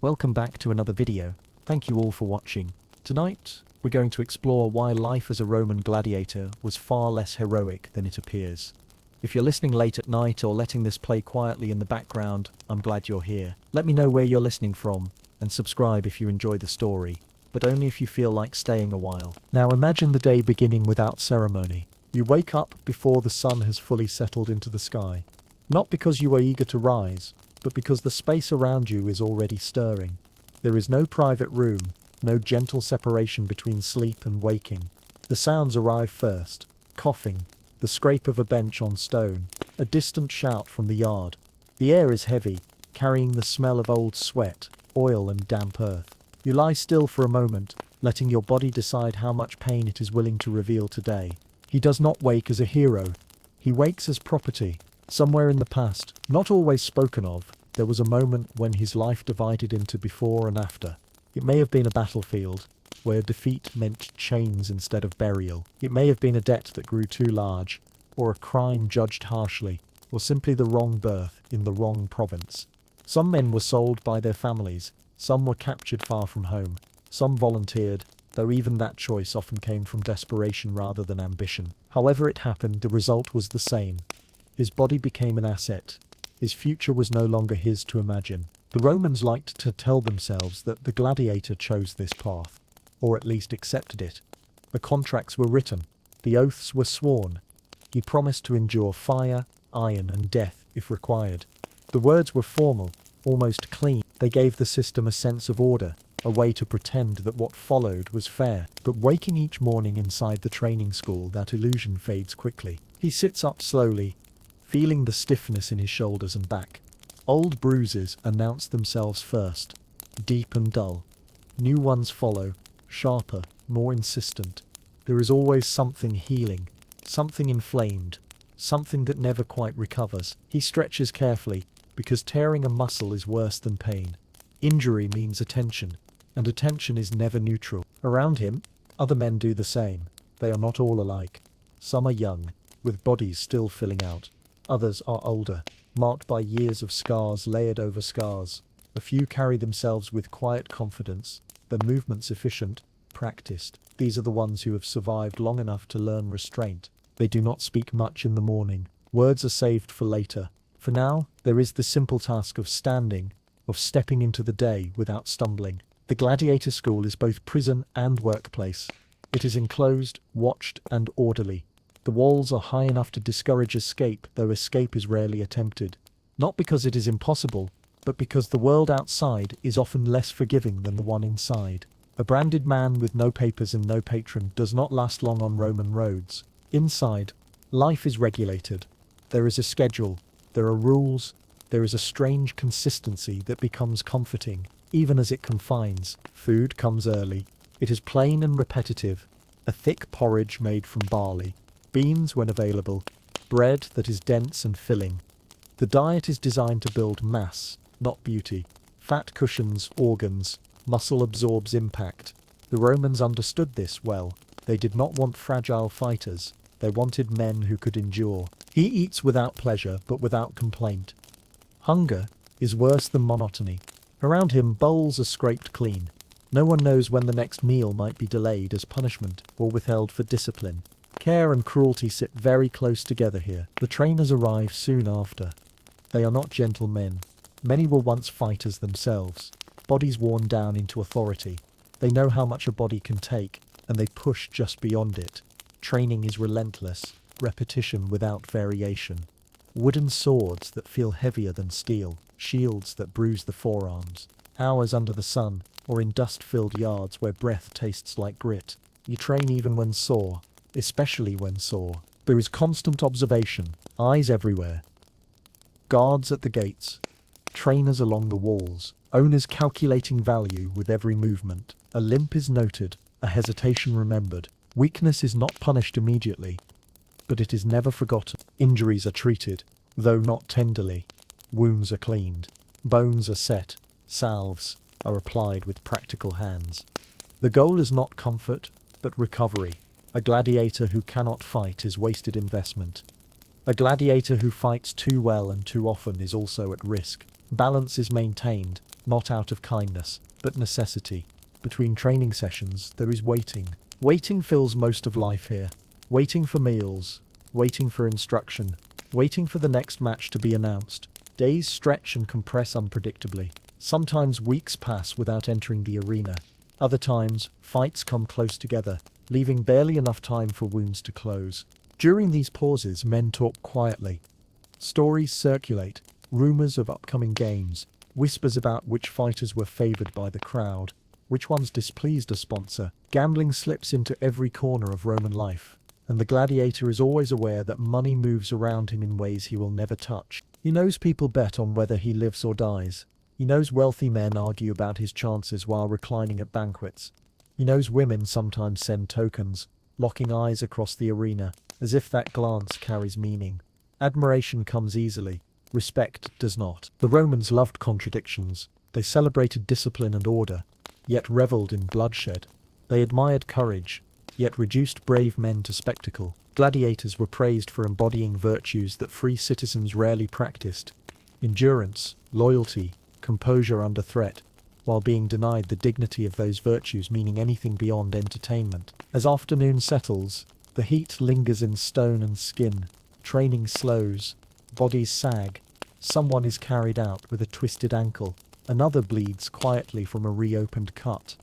Welcome back to another video. Thank you all for watching. Tonight, we're going to explore why life as a Roman gladiator was far less heroic than it appears. If you're listening late at night or letting this play quietly in the background, I'm glad you're here. Let me know where you're listening from and subscribe if you enjoy the story, but only if you feel like staying a while. Now imagine the day beginning without ceremony. You wake up before the sun has fully settled into the sky. Not because you are eager to rise, but because the space around you is already stirring. There is no private room, no gentle separation between sleep and waking. The sounds arrive first: coughing, the scrape of a bench on stone, a distant shout from the yard. The air is heavy, carrying the smell of old sweat, oil and damp earth. You lie still for a moment, letting your body decide how much pain it is willing to reveal today. He does not wake as a hero. He wakes as property. Somewhere in the past, not always spoken of, there was a moment when his life divided into before and after. It may have been a battlefield, where defeat meant chains instead of burial. It may have been a debt that grew too large, or a crime judged harshly, or simply the wrong birth in the wrong province. Some men were sold by their families, some were captured far from home, some volunteered, though even that choice often came from desperation rather than ambition. However it happened, the result was the same. His body became an asset. His future was no longer his to imagine. The Romans liked to tell themselves that the gladiator chose this path, or at least accepted it. The contracts were written. The oaths were sworn. He promised to endure fire, iron, and death if required. The words were formal, almost clean. They gave the system a sense of order, a way to pretend that what followed was fair. But waking each morning inside the training school, that illusion fades quickly. He sits up slowly, feeling the stiffness in his shoulders and back. Old bruises announce themselves first, deep and dull. New ones follow, sharper, more insistent. There is always something healing, something inflamed, something that never quite recovers. He stretches carefully, because tearing a muscle is worse than pain. Injury means attention, and attention is never neutral. Around him, other men do the same. They are not all alike. Some are young, with bodies still filling out. Others are older, marked by years of scars layered over scars. A few carry themselves with quiet confidence, their movements efficient, practiced. These are the ones who have survived long enough to learn restraint. They do not speak much in the morning. Words are saved for later. For now, there is the simple task of standing, of stepping into the day without stumbling. The gladiator school is both prison and workplace. It is enclosed, watched, and orderly. The walls are high enough to discourage escape, though escape is rarely attempted. Not because it is impossible, but because the world outside is often less forgiving than the one inside. A branded man with no papers and no patron does not last long on Roman roads. Inside, life is regulated. There is a schedule, there are rules, there is a strange consistency that becomes comforting, even as it confines. Food comes early. It is plain and repetitive, a thick porridge made from barley. Beans when available, bread that is dense and filling. The diet is designed to build mass, not beauty. Fat cushions organs, muscle absorbs impact. The Romans understood this well. They did not want fragile fighters. They wanted men who could endure. He eats without pleasure, but without complaint. Hunger is worse than monotony. Around him, bowls are scraped clean. No one knows when the next meal might be delayed as punishment or withheld for discipline. Care and cruelty sit very close together here. The trainers arrive soon after. They are not gentle men. Many were once fighters themselves, bodies worn down into authority. They know how much a body can take, and they push just beyond it. Training is relentless, repetition without variation. Wooden swords that feel heavier than steel, shields that bruise the forearms. Hours under the sun, or in dust-filled yards where breath tastes like grit. You train even when sore. Especially when sore. There is constant observation, eyes everywhere. Guards at the gates, trainers along the walls, owners calculating value with every movement. A limp is noted, a hesitation remembered. Weakness is not punished immediately, but it is never forgotten. Injuries are treated, though not tenderly. Wounds are cleaned, bones are set, salves are applied with practical hands. The goal is not comfort, but recovery. A gladiator who cannot fight is wasted investment. A gladiator who fights too well and too often is also at risk. Balance is maintained, not out of kindness, but necessity. Between training sessions, there is waiting. Waiting fills most of life here. Waiting for meals, waiting for instruction, waiting for the next match to be announced. Days stretch and compress unpredictably. Sometimes weeks pass without entering the arena. Other times, fights come close together, leaving barely enough time for wounds to close. During these pauses, men talk quietly. Stories circulate, rumors of upcoming games, whispers about which fighters were favored by the crowd, which ones displeased a sponsor. Gambling slips into every corner of Roman life, and the gladiator is always aware that money moves around him in ways he will never touch. He knows people bet on whether he lives or dies. He knows wealthy men argue about his chances while reclining at banquets. He knows women sometimes send tokens, locking eyes across the arena, as if that glance carries meaning. Admiration comes easily, respect does not. The Romans loved contradictions. They celebrated discipline and order, yet reveled in bloodshed. They admired courage, yet reduced brave men to spectacle. Gladiators were praised for embodying virtues that free citizens rarely practiced: endurance, loyalty, composure under threat, while being denied the dignity of those virtues meaning anything beyond entertainment. As afternoon settles, the heat lingers in stone and skin, training slows, bodies sag, someone is carried out with a twisted ankle, another bleeds quietly from a reopened cut.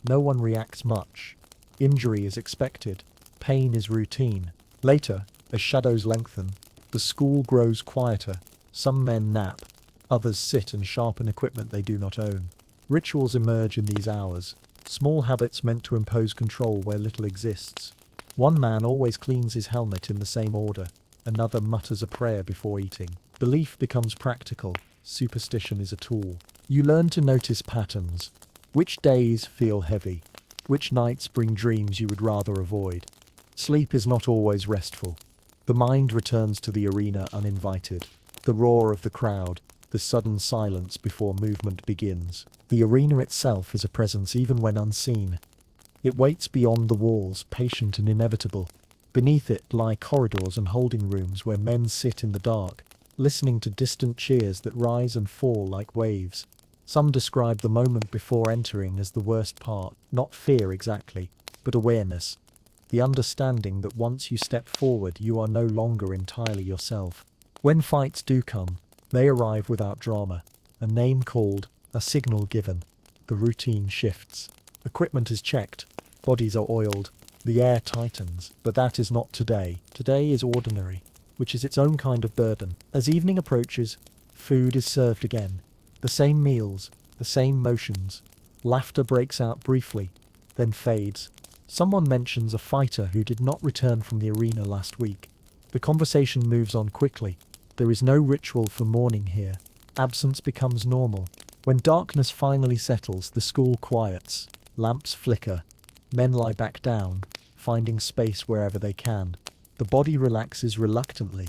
No one reacts much. Injury is expected, pain is routine. Later, as shadows lengthen, the school grows quieter. Some men nap, others sit and sharpen equipment they do not own. Rituals emerge in these hours, small habits meant to impose control where little exists. One man always cleans his helmet in the same order, another mutters a prayer before eating. Belief becomes practical, superstition is a tool. You learn to notice patterns. Which days feel heavy? Which nights bring dreams you would rather avoid? Sleep is not always restful. The mind returns to the arena uninvited. The roar of the crowd, the sudden silence before movement begins. The arena itself is a presence even when unseen. It waits beyond the walls, patient and inevitable. Beneath it lie corridors and holding rooms where men sit in the dark, listening to distant cheers that rise and fall like waves. Some describe the moment before entering as the worst part, not fear exactly, but awareness. The understanding that once you step forward, you are no longer entirely yourself. When fights do come, they arrive without drama. A name called, a signal given. The routine shifts. Equipment is checked. Bodies are oiled. The air tightens. But that is not today. Today is ordinary, which is its own kind of burden. As evening approaches, food is served again. The same meals, the same motions. Laughter breaks out briefly, then fades. Someone mentions a fighter who did not return from the arena last week. The conversation moves on quickly. There is no ritual for mourning here. Absence becomes normal. When darkness finally settles, the school quiets. Lamps flicker. Men lie back down, finding space wherever they can. The body relaxes reluctantly.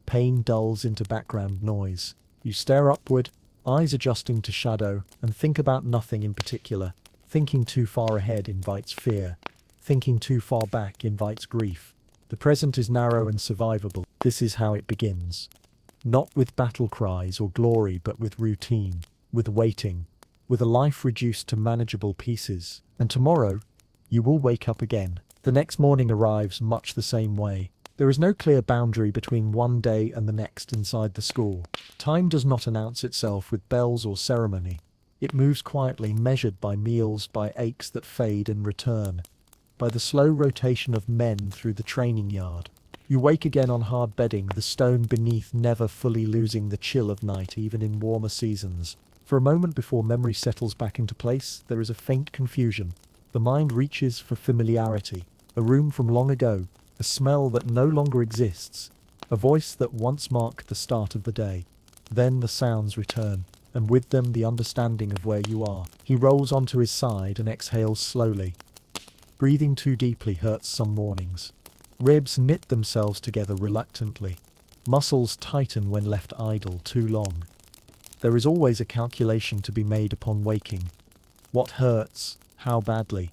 Pain dulls into background noise. You stare upward, eyes adjusting to shadow, and think about nothing in particular. Thinking too far ahead invites fear. Thinking too far back invites grief. The present is narrow and survivable. This is how it begins. Not with battle cries or glory, but with routine, with waiting, with a life reduced to manageable pieces. And tomorrow, you will wake up again. The next morning arrives much the same way. There is no clear boundary between one day and the next inside the school. Time does not announce itself with bells or ceremony. It moves quietly, measured by meals, by aches that fade and return, by the slow rotation of men through the training yard. You wake again on hard bedding, the stone beneath never fully losing the chill of night even in warmer seasons. For a moment before memory settles back into place, there is a faint confusion. The mind reaches for familiarity, a room from long ago, a smell that no longer exists, a voice that once marked the start of the day. Then the sounds return, and with them the understanding of where you are. He rolls onto his side and exhales slowly. Breathing too deeply hurts some mornings. Ribs knit themselves together reluctantly. Muscles tighten when left idle too long. There is always a calculation to be made upon waking. What hurts, how badly,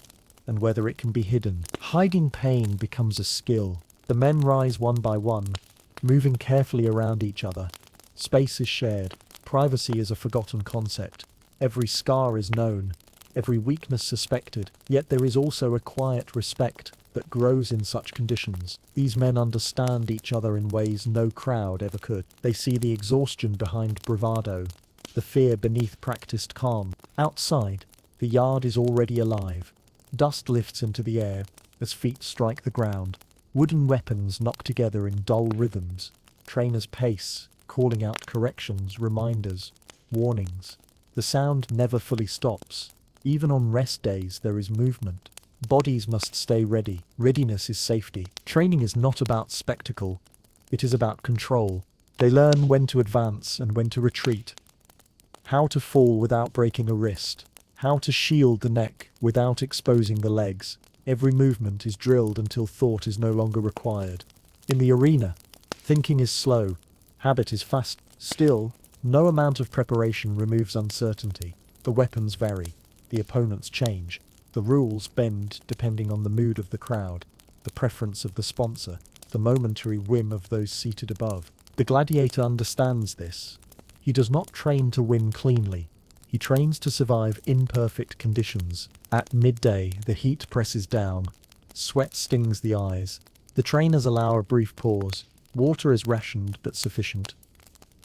and whether it can be hidden. Hiding pain becomes a skill. The men rise one by one, moving carefully around each other. Space is shared. Privacy is a forgotten concept. Every scar is known, every weakness suspected, yet there is also a quiet respect that grows in such conditions. These men understand each other in ways no crowd ever could. They see the exhaustion behind bravado, the fear beneath practiced calm. Outside, the yard is already alive. Dust lifts into the air as feet strike the ground. Wooden weapons knock together in dull rhythms. Trainers pace, calling out corrections, reminders, warnings. The sound never fully stops. Even on rest days there is movement. Bodies must stay ready. Readiness is safety. Training is not about spectacle. It is about control. They learn when to advance and when to retreat. How to fall without breaking a wrist. How to shield the neck without exposing the legs. Every movement is drilled until thought is no longer required. In the arena, thinking is slow. Habit is fast. Still, no amount of preparation removes uncertainty. The weapons vary. The opponents change. The rules bend depending on the mood of the crowd, the preference of the sponsor, the momentary whim of those seated above. The gladiator understands this. He does not train to win cleanly. He trains to survive imperfect conditions. At midday, the heat presses down. Sweat stings the eyes. The trainers allow a brief pause. Water is rationed but sufficient.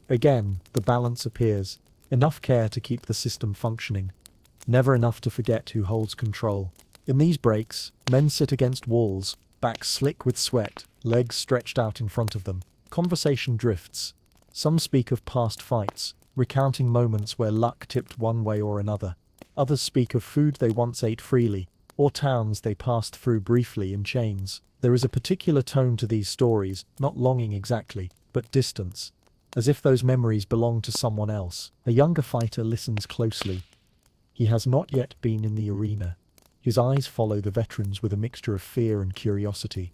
Again, the balance appears. Enough care to keep the system functioning. Never enough to forget who holds control. In these breaks, men sit against walls, backs slick with sweat, legs stretched out in front of them. Conversation drifts. Some speak of past fights, recounting moments where luck tipped one way or another. Others speak of food they once ate freely, or towns they passed through briefly in chains. There is a particular tone to these stories, not longing exactly, but distance, as if those memories belong to someone else. A younger fighter listens closely. He has not yet been in the arena. His eyes follow the veterans with a mixture of fear and curiosity.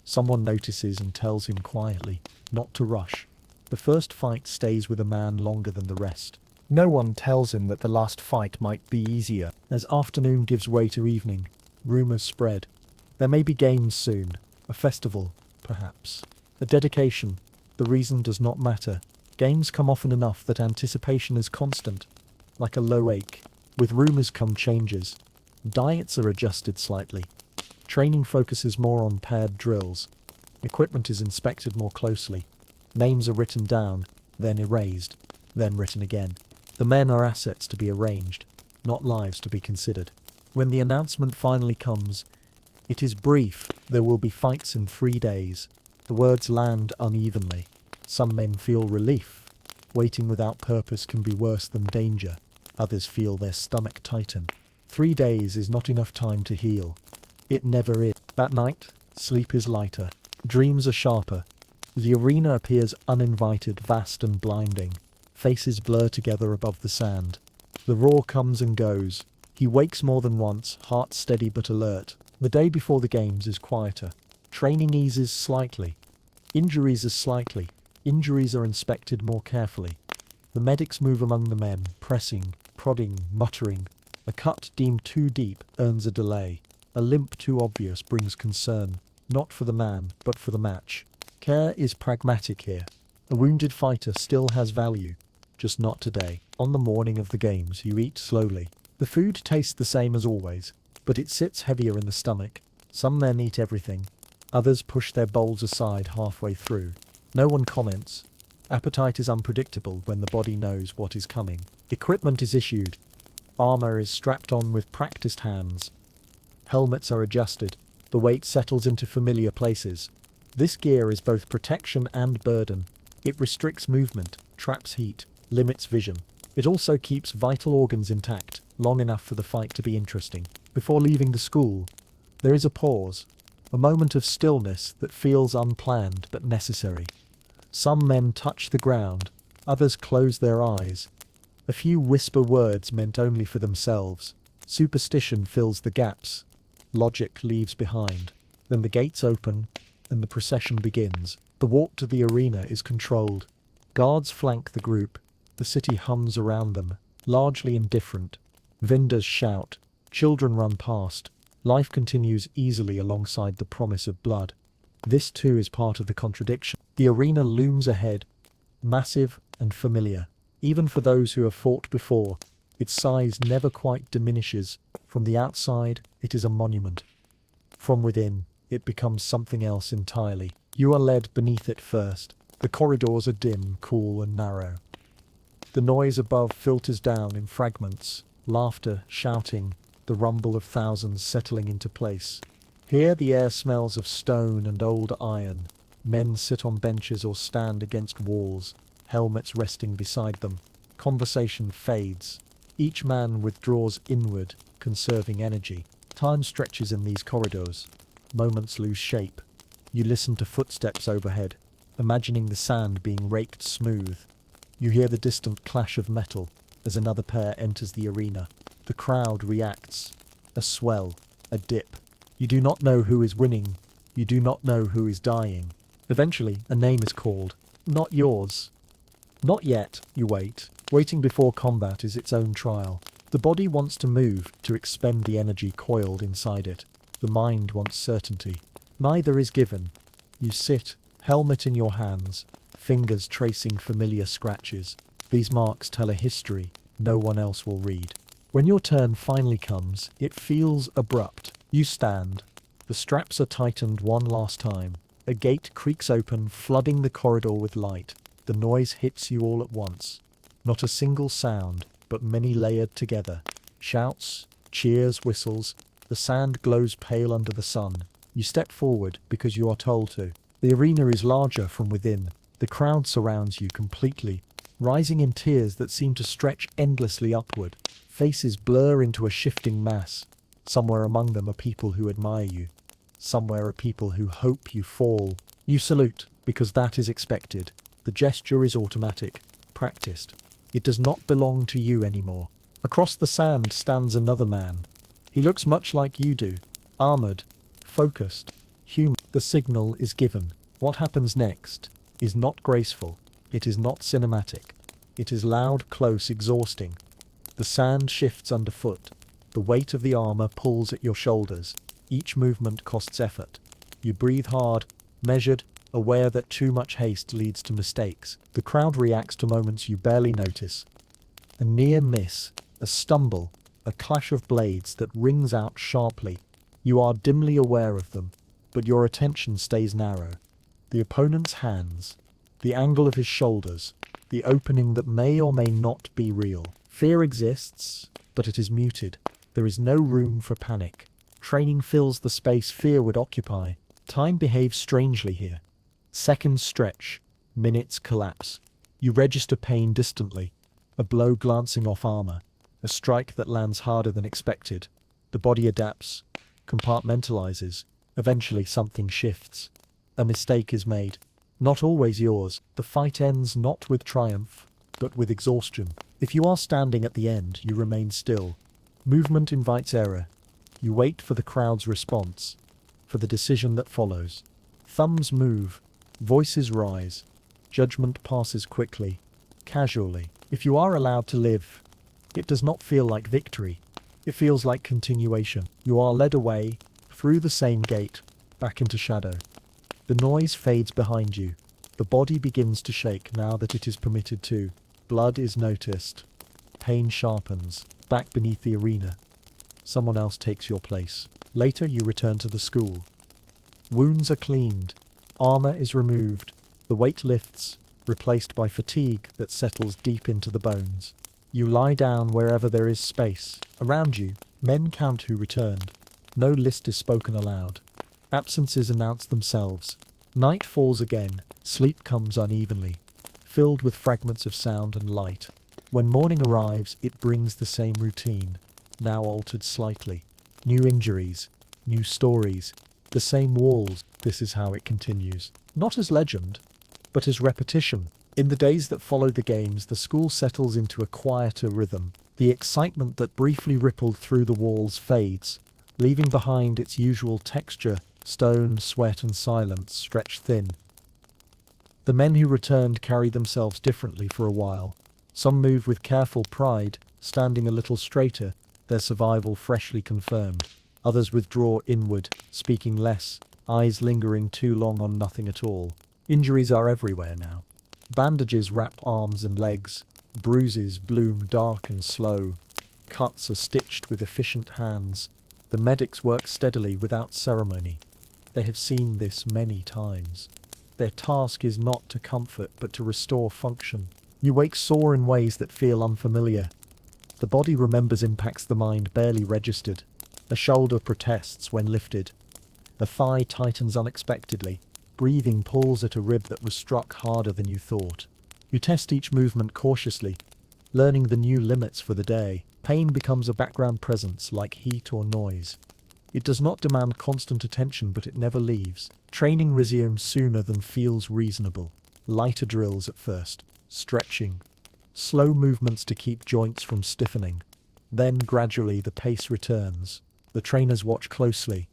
Someone notices and tells him quietly, not to rush. The first fight stays with a man longer than the rest. No one tells him that the last fight might be easier. As afternoon gives way to evening, rumors spread. There may be games soon, a festival, perhaps. A dedication. The reason does not matter. Games come often enough that anticipation is constant, like a low ache. With rumors come changes. Diets are adjusted slightly. Training focuses more on paired drills. Equipment is inspected more closely. Names are written down, then erased, then written again. The men are assets to be arranged, not lives to be considered. When the announcement finally comes, it is brief. There will be fights in 3 days. The words land unevenly. Some men feel relief. Waiting without purpose can be worse than danger. Others feel their stomach tighten. 3 days is not enough time to heal. It never is. That night, sleep is lighter. Dreams are sharper. The arena appears uninvited, vast and blinding. Faces blur together above the sand. The roar comes and goes. He wakes more than once, heart steady but alert. The day before the games is quieter. Training eases slightly. Injuries are inspected more carefully. The medics move among the men, pressing, prodding, muttering. A cut deemed too deep earns a delay. A limp too obvious brings concern, not for the man, but for the match. Care is pragmatic here. A wounded fighter still has value, just not today. On the morning of the games, you eat slowly. The food tastes the same as always, but it sits heavier in the stomach. Some men eat everything. Others push their bowls aside halfway through. No one comments. Appetite is unpredictable when the body knows what is coming. Equipment is issued. Armor is strapped on with practiced hands. Helmets are adjusted. The weight settles into familiar places. This gear is both protection and burden. It restricts movement, traps heat, limits vision. It also keeps vital organs intact, long enough for the fight to be interesting. Before leaving the school, there is a pause, a moment of stillness that feels unplanned but necessary. Some men touch the ground, others close their eyes. A few whisper words meant only for themselves. Superstition fills the gaps. Logic leaves behind. Then the gates open, and the procession begins. The walk to the arena is controlled. Guards flank the group. The city hums around them, largely indifferent. Vendors shout. Children run past. Life continues easily alongside the promise of blood. This too is part of the contradiction. The arena looms ahead, massive and familiar. Even for those who have fought before, Its size never quite diminishes. From the outside, it is a monument. From within, it becomes something else entirely. You are led beneath it first. The corridors are dim, cool, and narrow. The noise above filters down in fragments, laughter, shouting, the rumble of thousands settling into place. Here the air smells of stone and old iron. Men sit on benches or stand against walls, helmets resting beside them. Conversation fades. Each man withdraws inward, conserving energy. Time stretches in these corridors. Moments lose shape. You listen to footsteps overhead, imagining the sand being raked smooth. You hear the distant clash of metal as another pair enters the arena. The crowd reacts. A swell, a dip. You do not know who is winning. You do not know who is dying. Eventually, a name is called. Not yours. Not yet, you wait. Waiting before combat is its own trial. The body wants to move, to expend the energy coiled inside it. The mind wants certainty. Neither is given. You sit, helmet in your hands, fingers tracing familiar scratches. These marks tell a history no one else will read. When your turn finally comes, it feels abrupt. You stand. The straps are tightened one last time. A gate creaks open, flooding the corridor with light. The noise hits you all at once. Not a single sound, but many layered together. Shouts, cheers, whistles. The sand glows pale under the sun. You step forward because you are told to. The arena is larger from within. The crowd surrounds you completely, rising in tiers that seem to stretch endlessly upward. Faces blur into a shifting mass. Somewhere among them are people who admire you. Somewhere are people who hope you fall. You salute, because that is expected. The gesture is automatic, practiced. It does not belong to you anymore. Across the sand stands another man. He looks much like you do, armored, focused, human. The signal is given. What happens next is not graceful. It is not cinematic. It is loud, close, exhausting. The sand shifts underfoot. The weight of the armor pulls at your shoulders. Each movement costs effort. You breathe hard, measured, aware that too much haste leads to mistakes. The crowd reacts to moments you barely notice. A near miss, a stumble, a clash of blades that rings out sharply. You are dimly aware of them, but your attention stays narrow. The opponent's hands, the angle of his shoulders, the opening that may or may not be real. Fear exists, but it is muted. There is no room for panic. Training fills the space fear would occupy. Time behaves strangely here. Seconds stretch, minutes collapse. You register pain distantly. A blow glancing off armor, a strike that lands harder than expected. The body adapts, compartmentalizes. Eventually something shifts. A mistake is made. Not always yours. The fight ends not with triumph, but with exhaustion. If you are standing at the end, you remain still. Movement invites error. You wait for the crowd's response, for the decision that follows. Thumbs move, voices rise, judgment passes quickly, casually. If you are allowed to live, it does not feel like victory. It feels like continuation. You are led away, through the same gate, back into shadow. The noise fades behind you. The body begins to shake now that it is permitted to. Blood is noticed. Pain sharpens. Back beneath the arena. Someone else takes your place. Later you return to the school. Wounds are cleaned. Armor is removed. The weight lifts, replaced by fatigue that settles deep into the bones. You lie down wherever there is space. Around you, men count who returned. No list is spoken aloud. Absences announce themselves. Night falls again. Sleep comes unevenly, filled with fragments of sound and light. When morning arrives, it brings the same routine, now altered slightly. New injuries, new stories, the same walls. This is how it continues. Not as legend, but as repetition. In the days that follow the games, the school settles into a quieter rhythm. The excitement that briefly rippled through the walls fades, leaving behind its usual texture. Stone, sweat, and silence stretch thin. The men who returned carry themselves differently for a while. Some move with careful pride, standing a little straighter, their survival freshly confirmed. Others withdraw inward, speaking less, eyes lingering too long on nothing at all. Injuries are everywhere now. Bandages wrap arms and legs. Bruises bloom dark and slow. Cuts are stitched with efficient hands. The medics work steadily without ceremony. They have seen this many times. Their task is not to comfort but to restore function. You wake sore in ways that feel unfamiliar. The body remembers impacts the mind barely registered. A shoulder protests when lifted. A thigh tightens unexpectedly. Breathing pulls at a rib that was struck harder than you thought. You test each movement cautiously, learning the new limits for the day. Pain becomes a background presence like heat or noise. It does not demand constant attention, but it never leaves. Training resumes sooner than feels reasonable. Lighter drills at first. Stretching. Slow movements to keep joints from stiffening. Then gradually the pace returns. The trainers watch closely.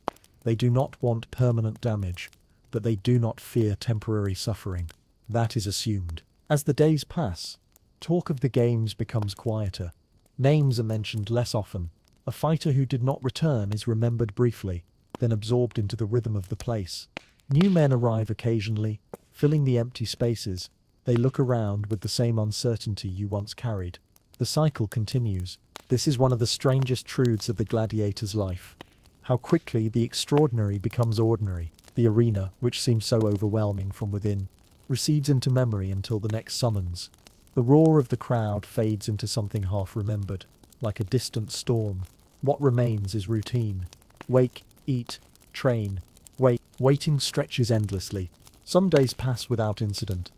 They do not want permanent damage, but they do not fear temporary suffering. That is assumed. As the days pass, talk of the games becomes quieter. Names are mentioned less often. A fighter who did not return is remembered briefly, then absorbed into the rhythm of the place. New men arrive occasionally, filling the empty spaces. They look around with the same uncertainty you once carried. The cycle continues. This is one of the strangest truths of the gladiator's life. How quickly the extraordinary becomes ordinary. The arena, which seems so overwhelming from within, recedes into memory until the next summons. The roar of the crowd fades into something half-remembered, like a distant storm. What remains is routine. Wake, eat, train, wait. Waiting stretches endlessly. Some days pass without incident.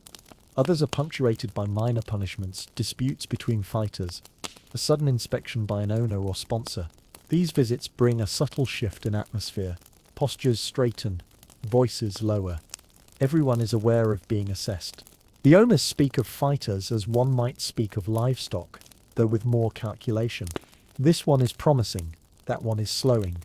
Others are punctuated by minor punishments, disputes between fighters, a sudden inspection by an owner or sponsor. These visits bring a subtle shift in atmosphere. Postures straighten, voices lower. Everyone is aware of being assessed. The owners speak of fighters as one might speak of livestock, though with more calculation. This one is promising, that one is slowing.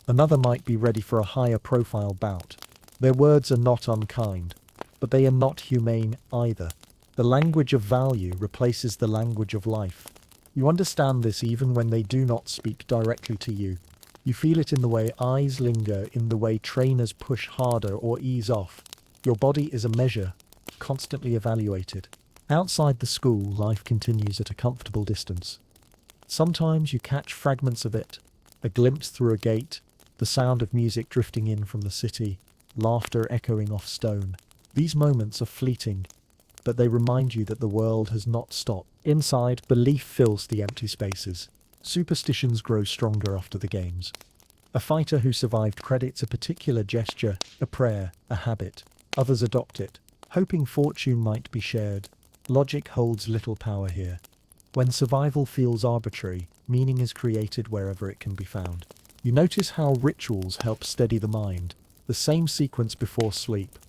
Another might be ready for a higher profile bout. Their words are not unkind, but they are not humane either. The language of value replaces the language of life. You understand this even when they do not speak directly to you. You feel it in the way eyes linger, in the way trainers push harder or ease off. Your body is a measure, constantly evaluated. Outside the school, life continues at a comfortable distance. Sometimes you catch fragments of it, a glimpse through a gate, the sound of music drifting in from the city, laughter echoing off stone. These moments are fleeting, but they remind you that the world has not stopped. Inside, belief fills the empty spaces. Superstitions grow stronger after the games. A fighter who survived credits a particular gesture, a prayer, a habit. Others adopt it, hoping fortune might be shared. Logic holds little power here. When survival feels arbitrary, meaning is created wherever it can be found. You notice how rituals help steady the mind. The same sequence before sleep,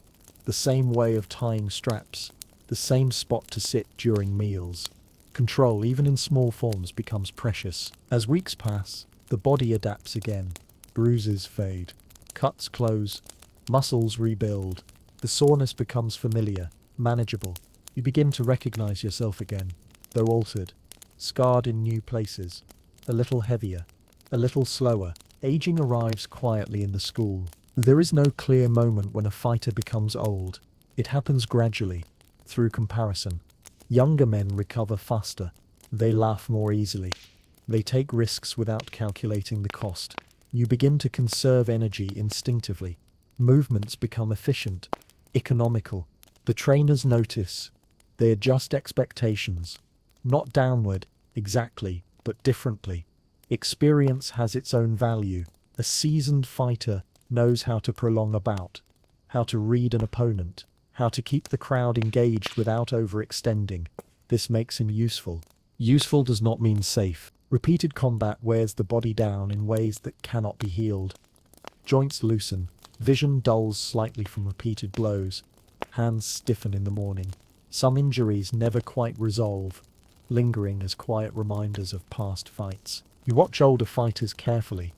the same way of tying straps, the same spot to sit during meals. Control, even in small forms, becomes precious. As weeks pass, the body adapts again. Bruises fade, cuts close, muscles rebuild. The soreness becomes familiar, manageable. You begin to recognize yourself again, though altered, scarred in new places, a little heavier, a little slower. Aging arrives quietly in the school. There is no clear moment when a fighter becomes old. It happens gradually, through comparison. Younger men recover faster. They laugh more easily. They take risks without calculating the cost. You begin to conserve energy instinctively. Movements become efficient, economical. The trainers notice. They adjust expectations. Not downward, exactly, but differently. Experience has its own value. A seasoned fighter knows how to prolong a bout, how to read an opponent, how to keep the crowd engaged without overextending. This makes him useful. Useful does not mean safe. Repeated combat wears the body down in ways that cannot be healed. Joints loosen. Vision dulls slightly from repeated blows. Hands stiffen in the morning. Some injuries never quite resolve, lingering as quiet reminders of past fights. You watch older fighters carefully.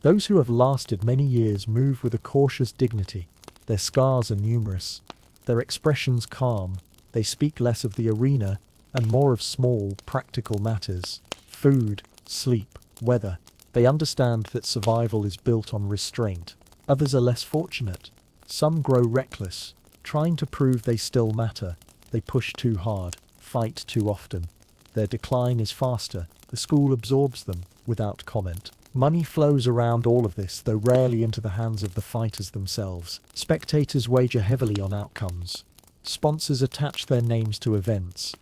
Those who have lasted many years move with a cautious dignity. Their scars are numerous. Their expressions calm. They speak less of the arena and more of small, practical matters. Food, sleep, weather. They understand that survival is built on restraint. Others are less fortunate. Some grow reckless, trying to prove they still matter. They push too hard, fight too often. Their decline is faster. The school absorbs them without comment. Money flows around all of this, though rarely into the hands of the fighters themselves. Spectators wager heavily on outcomes. Sponsors attach their names to events.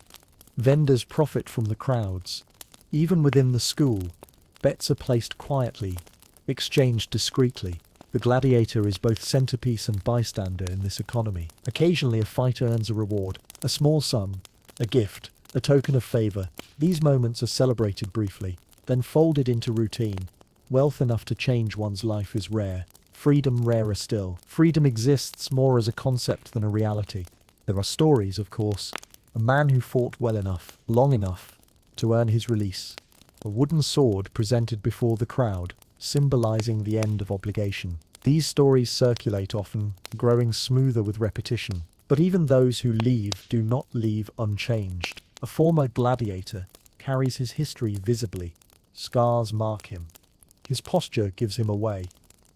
Vendors profit from the crowds. Even within the school, bets are placed quietly, exchanged discreetly. The gladiator is both centerpiece and bystander in this economy. Occasionally a fighter earns a reward, a small sum, a gift, a token of favor. These moments are celebrated briefly, then folded into routine. Wealth enough to change one's life is rare. Freedom rarer still. Freedom exists more as a concept than a reality. There are stories, of course. A man who fought well enough, long enough, to earn his release. A wooden sword presented before the crowd, symbolizing the end of obligation. These stories circulate often, growing smoother with repetition. But even those who leave do not leave unchanged. A former gladiator carries his history visibly. Scars mark him. His posture gives him away.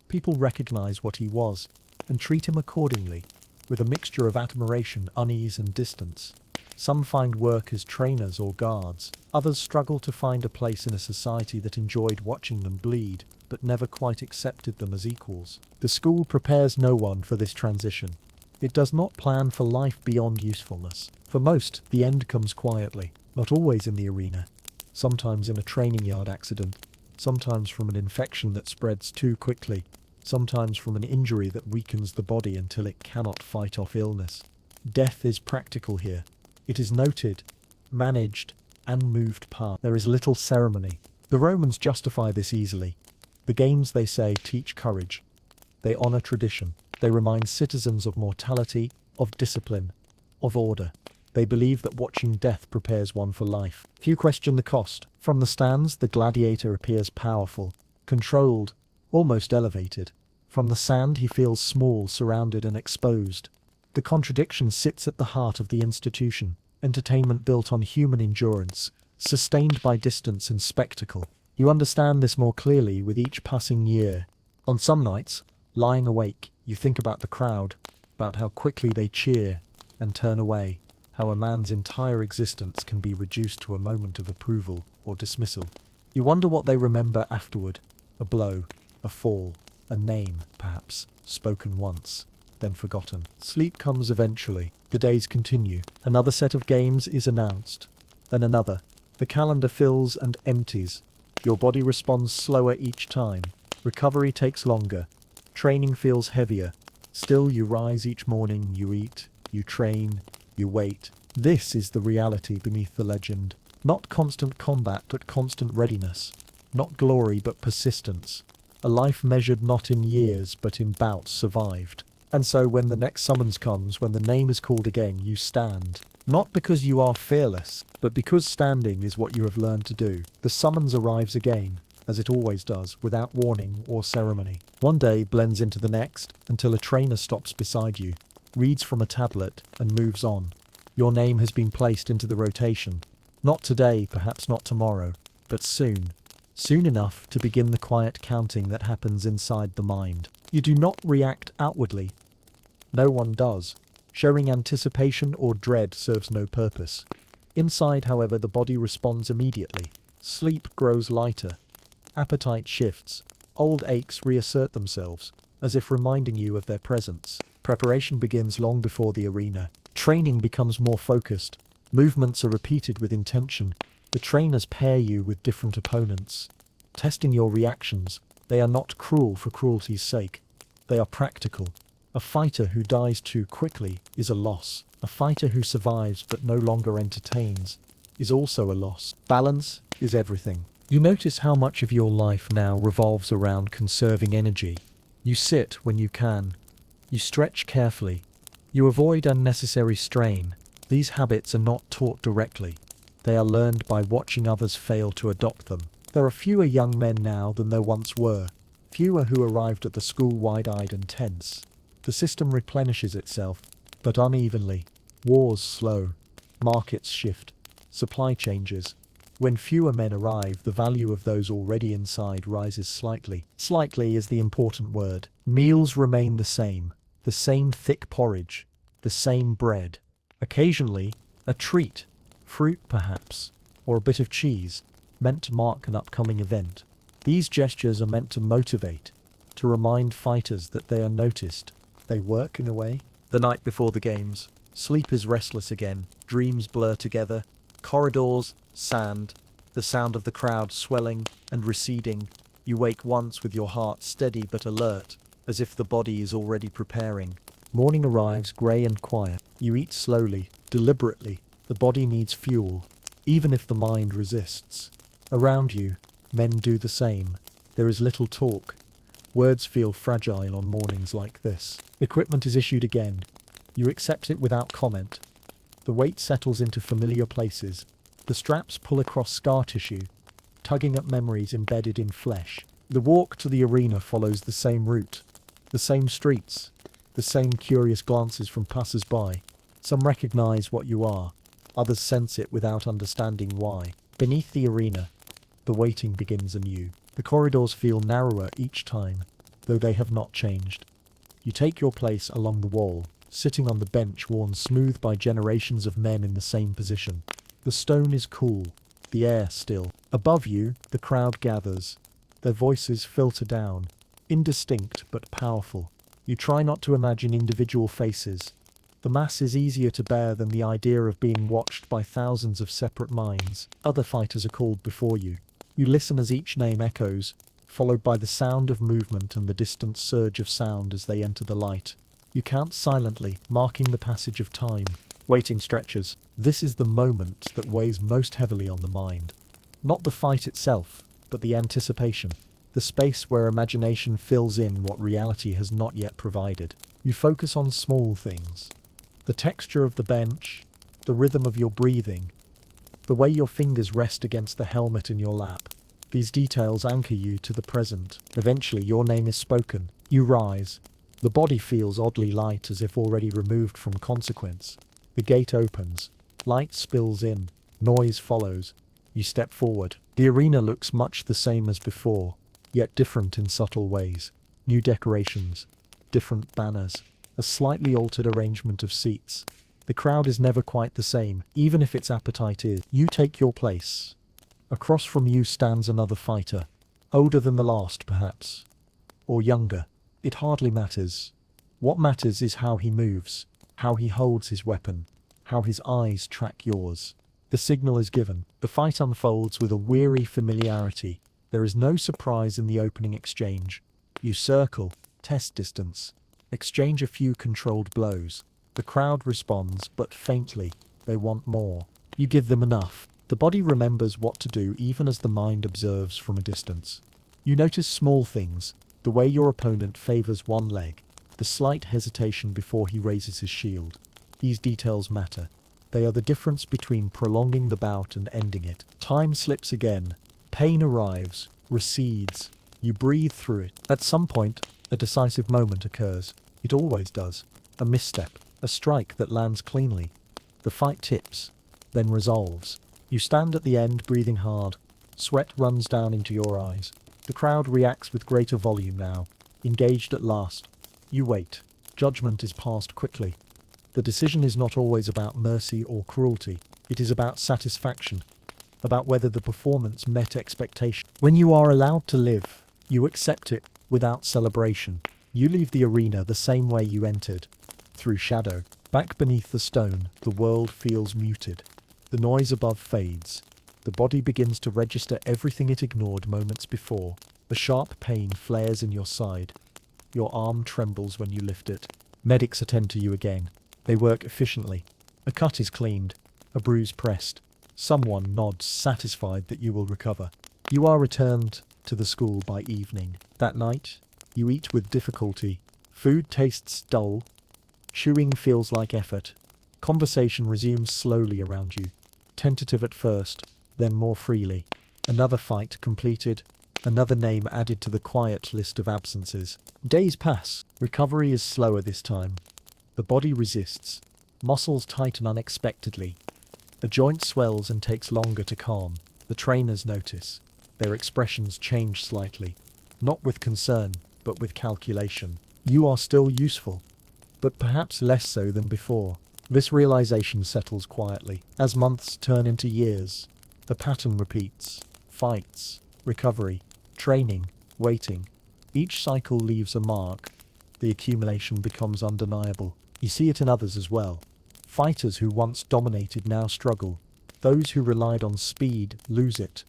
People recognize what he was and treat him accordingly, with a mixture of admiration, unease, and distance. Some find work as trainers or guards. Others struggle to find a place in a society that enjoyed watching them bleed, but never quite accepted them as equals. The school prepares no one for this transition. It does not plan for life beyond usefulness. For most, the end comes quietly, not always in the arena. Sometimes in a training yard accident, sometimes from an infection that spreads too quickly, sometimes from an injury that weakens the body until it cannot fight off illness. Death is practical here. It is noted, managed, and moved past. There is little ceremony. The Romans justify this easily. The games, they say, teach courage. They honor tradition. They remind citizens of mortality, of discipline, of order. They believe that watching death prepares one for life. Few question the cost. From the stands, the gladiator appears powerful, controlled, almost elevated. From the sand, he feels small, surrounded, and exposed. The contradiction sits at the heart of the institution. Entertainment built on human endurance, sustained by distance and spectacle. You understand this more clearly with each passing year. On some nights, lying awake, you think about the crowd, about how quickly they cheer and turn away, how a man's entire existence can be reduced to a moment of approval or dismissal. You wonder what they remember afterward. A blow, a fall, a name, perhaps, spoken once, then forgotten. Sleep comes eventually. The days continue. Another set of games is announced. Then another. The calendar fills and empties. Your body responds slower each time. Recovery takes longer. Training feels heavier. Still you rise each morning, you eat, you train, you wait. This is the reality beneath the legend. Not constant combat, but constant readiness. Not glory, but persistence. A life measured not in years, but in bouts survived. And so when the next summons comes, when the name is called again, you stand. Not because you are fearless, but because standing is what you have learned to do. The summons arrives again, as it always does, without warning or ceremony. One day blends into the next, until a trainer stops beside you, reads from a tablet, and moves on. Your name has been placed into the rotation. Not today, perhaps not tomorrow, but soon. Soon enough to begin the quiet counting that happens inside the mind. You do not react outwardly. No one does. Showing anticipation or dread serves no purpose. Inside, however, the body responds immediately. Sleep grows lighter. Appetite shifts. Old aches reassert themselves, as if reminding you of their presence. Preparation begins long before the arena. Training becomes more focused. Movements are repeated with intention. The trainers pair you with different opponents, testing your reactions. They are not cruel for cruelty's sake. They are practical. A fighter who dies too quickly is a loss. A fighter who survives but no longer entertains is also a loss. Balance is everything. You notice how much of your life now revolves around conserving energy. You sit when you can. You stretch carefully. You avoid unnecessary strain. These habits are not taught directly. They are learned by watching others fail to adopt them. There are fewer young men now than there once were. Fewer who arrived at the school wide-eyed and tense. The system replenishes itself, but unevenly. Wars slow. Markets shift. Supply changes. When fewer men arrive, the value of those already inside rises slightly. Slightly is the important word. Meals remain the same thick porridge, the same bread. Occasionally, a treat, fruit perhaps, or a bit of cheese. meant to mark an upcoming event. These gestures are meant to motivate, to remind fighters that they are noticed. They work in a way. The night before the games, sleep is restless again, dreams blur together, corridors, sand, the sound of the crowd swelling and receding. You wake once with your heart steady but alert, as if the body is already preparing. Morning arrives grey and quiet. You eat slowly, deliberately. The body needs fuel, even if the mind resists. Around you, men do the same. There is little talk. Words feel fragile on mornings like this. Equipment is issued again. You accept it without comment. The weight settles into familiar places. The straps pull across scar tissue, tugging at memories embedded in flesh. The walk to the arena follows the same route, the same streets, the same curious glances from passers-by. Some recognize what you are, others sense it without understanding why. Beneath the arena, the waiting begins anew. The corridors feel narrower each time, though they have not changed. You take your place along the wall, sitting on the bench worn smooth by generations of men in the same position. The stone is cool, the air still. Above you, the crowd gathers. Their voices filter down, indistinct but powerful. You try not to imagine individual faces. The mass is easier to bear than the idea of being watched by thousands of separate minds. Other fighters are called before you. You listen as each name echoes, followed by the sound of movement and the distant surge of sound as they enter the light. You count silently, marking the passage of time. Waiting stretches. This is the moment that weighs most heavily on the mind. Not the fight itself, but the anticipation. The space where imagination fills in what reality has not yet provided. You focus on small things. The texture of the bench, the rhythm of your breathing, the way your fingers rest against the helmet in your lap. These details anchor you to the present. Eventually your name is spoken. You rise. The body feels oddly light, as if already removed from consequence. The gate opens. Light spills in. Noise follows. You step forward. The arena looks much the same as before, yet different in subtle ways. New decorations, different banners, a slightly altered arrangement of seats. The crowd is never quite the same, even if its appetite is. You take your place. Across from you stands another fighter, older than the last perhaps, or younger. It hardly matters. What matters is how he moves, how he holds his weapon, how his eyes track yours. The signal is given. The fight unfolds with a weary familiarity. There is no surprise in the opening exchange. You circle, test distance, exchange a few controlled blows. The crowd responds, but faintly. They want more. You give them enough. The body remembers what to do even as the mind observes from a distance. You notice small things, the way your opponent favors one leg, the slight hesitation before he raises his shield. These details matter. They are the difference between prolonging the bout and ending it. Time slips again. Pain arrives, recedes. You breathe through it. At some point, a decisive moment occurs. It always does. A misstep. A strike that lands cleanly. The fight tips, then resolves. You stand at the end, breathing hard. Sweat runs down into your eyes. The crowd reacts with greater volume now, engaged at last. You wait. Judgment is passed quickly. The decision is not always about mercy or cruelty. It is about satisfaction, about whether the performance met expectation. When you are allowed to live, you accept it without celebration. You leave the arena the same way you entered, through shadow. Back beneath the stone, the world feels muted. The noise above fades. The body begins to register everything it ignored moments before. A sharp pain flares in your side. Your arm trembles when you lift it. Medics attend to you again. They work efficiently. A cut is cleaned, a bruise pressed. Someone nods, satisfied that you will recover. You are returned to the school by evening. That night, you eat with difficulty. Food tastes dull. Chewing feels like effort. Conversation resumes slowly around you, tentative at first, then more freely. Another fight completed, another name added to the quiet list of absences. Days pass. Recovery is slower this time. The body resists. Muscles tighten unexpectedly. A joint swells and takes longer to calm. The trainers notice. Their expressions change slightly. Not with concern, but with calculation. You are still useful, but perhaps less so than before. This realization settles quietly. As months turn into years, the pattern repeats. Fights, recovery, training, waiting. Each cycle leaves a mark. The accumulation becomes undeniable. You see it in others as well. Fighters who once dominated now struggle. Those who relied on speed lose it.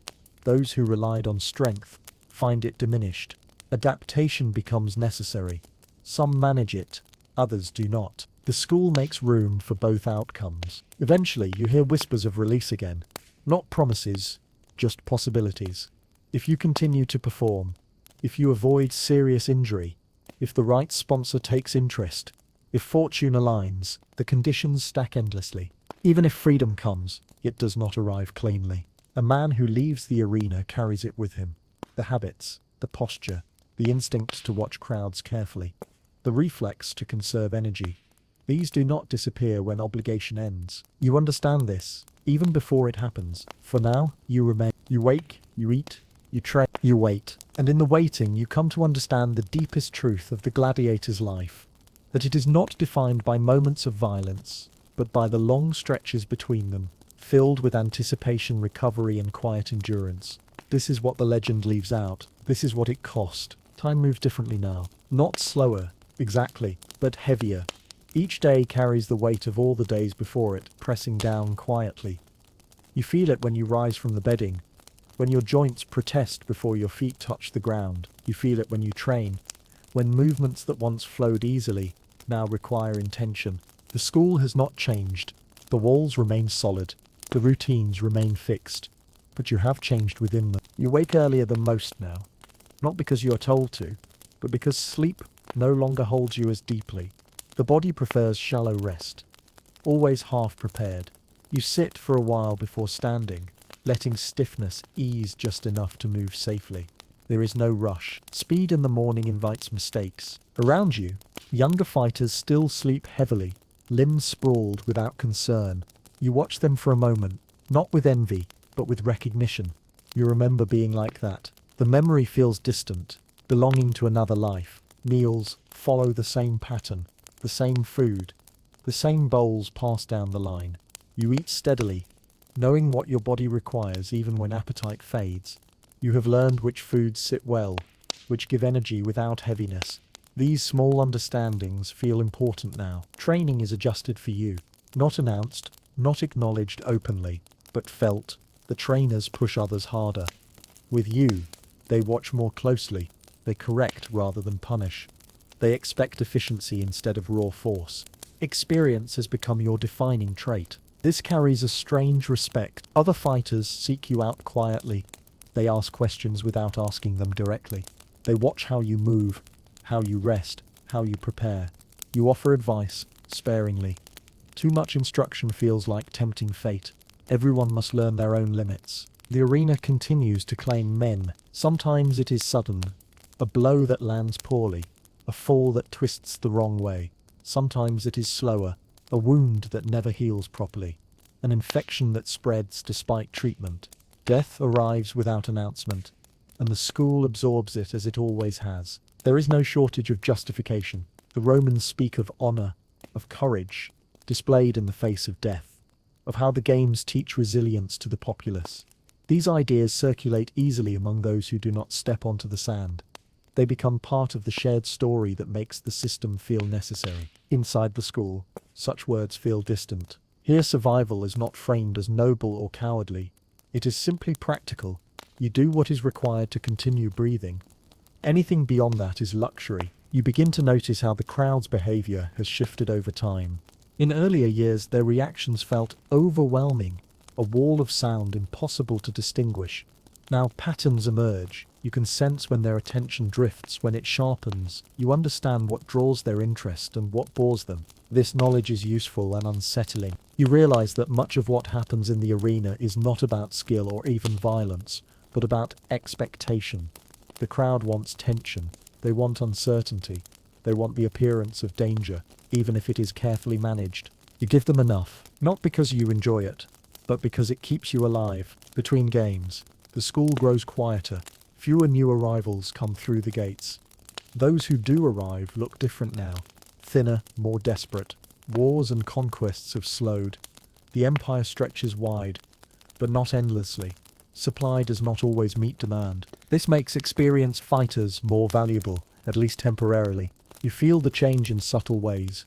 Those who relied on strength find it diminished. Adaptation becomes necessary. Some manage it, others do not. The school makes room for both outcomes. Eventually, you hear whispers of release again. Not promises, just possibilities. If you continue to perform, if you avoid serious injury, if the right sponsor takes interest, if fortune aligns, the conditions stack endlessly. Even if freedom comes, it does not arrive cleanly. A man who leaves the arena carries it with him. The habits, the posture, the instinct to watch crowds carefully, the reflex to conserve energy. These do not disappear when obligation ends. You understand this, even before it happens. For now, you remain. You wake, you eat, you train, you wait. And in the waiting, you come to understand the deepest truth of the gladiator's life. That it is not defined by moments of violence, but by the long stretches between them, filled with anticipation, recovery, and quiet endurance. This is what the legend leaves out. This is what it cost. Time moves differently now. Not slower, exactly, but heavier. Each day carries the weight of all the days before it, pressing down quietly. You feel it when you rise from the bedding, when your joints protest before your feet touch the ground. You feel it when you train, when movements that once flowed easily now require intention. The school has not changed. The walls remain solid. The routines remain fixed. But you have changed within them. You wake earlier than most now, not because you are told to, but because sleep no longer holds you as deeply. The body prefers shallow rest, always half prepared. You sit for a while before standing, letting stiffness ease just enough to move safely. There is no rush. Speed in the morning invites mistakes. Around you, younger fighters still sleep heavily, limbs sprawled without concern. You watch them for a moment, not with envy, but with recognition. You remember being like that. The memory feels distant, belonging to another life. Meals follow the same pattern, the same food, the same bowls pass down the line. You eat steadily, knowing what your body requires even when appetite fades. You have learned which foods sit well, which give energy without heaviness. These small understandings feel important now. Training is adjusted for you, not announced, not acknowledged openly, but felt. The trainers push others harder. With you, they watch more closely. They correct rather than punish. They expect efficiency instead of raw force. Experience has become your defining trait. This carries a strange respect. Other fighters seek you out quietly. They ask questions without asking them directly. They watch how you move, how you rest, how you prepare. You offer advice, sparingly. Too much instruction feels like tempting fate. Everyone must learn their own limits. The arena continues to claim men. Sometimes it is sudden, a blow that lands poorly, a fall that twists the wrong way. Sometimes it is slower, a wound that never heals properly, an infection that spreads despite treatment. Death arrives without announcement, and the school absorbs it as it always has. There is no shortage of justification. The Romans speak of honor, of courage, displayed in the face of death, of how the games teach resilience to the populace. These ideas circulate easily among those who do not step onto the sand. They become part of the shared story that makes the system feel necessary. Inside the school, such words feel distant. Here survival is not framed as noble or cowardly. It is simply practical. You do what is required to continue breathing. Anything beyond that is luxury. You begin to notice how the crowd's behavior has shifted over time. In earlier years, their reactions felt overwhelming, a wall of sound impossible to distinguish. Now patterns emerge. You can sense when their attention drifts, when it sharpens. You understand what draws their interest and what bores them. This knowledge is useful and unsettling. You realize that much of what happens in the arena is not about skill or even violence, but about expectation. The crowd wants tension. They want uncertainty. They want the appearance of danger, even if it is carefully managed. You give them enough, not because you enjoy it, but because it keeps you alive. Between games, the school grows quieter. Fewer new arrivals come through the gates. Those who do arrive look different now, thinner, more desperate. Wars and conquests have slowed. The empire stretches wide, but not endlessly. Supply does not always meet demand. This makes experienced fighters more valuable, at least temporarily. You feel the change in subtle ways.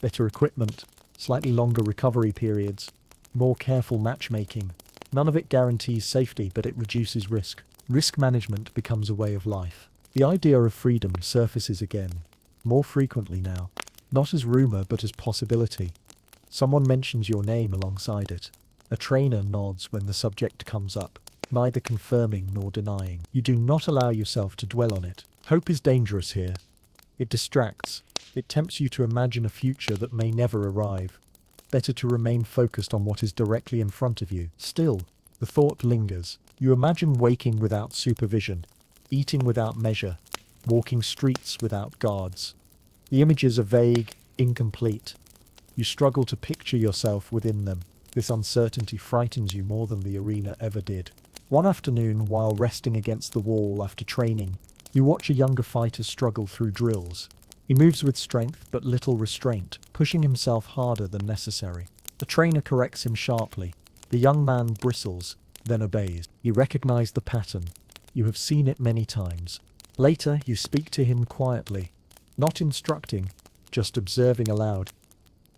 Better equipment, slightly longer recovery periods, more careful matchmaking. None of it guarantees safety, but it reduces risk. Risk management becomes a way of life. The idea of freedom surfaces again, more frequently now. Not as rumor, but as possibility. Someone mentions your name alongside it. A trainer nods when the subject comes up, neither confirming nor denying. You do not allow yourself to dwell on it. Hope is dangerous here. It distracts. It tempts you to imagine a future that may never arrive. Better to remain focused on what is directly in front of you. Still, the thought lingers. You imagine waking without supervision, eating without measure, walking streets without guards. The images are vague, incomplete. You struggle to picture yourself within them. This uncertainty frightens you more than the arena ever did. One afternoon, while resting against the wall after training, you watch a younger fighter struggle through drills. He moves with strength but little restraint, pushing himself harder than necessary. The trainer corrects him sharply. The young man bristles, then obeys. You recognize the pattern. You have seen it many times. Later, you speak to him quietly, not instructing, just observing aloud.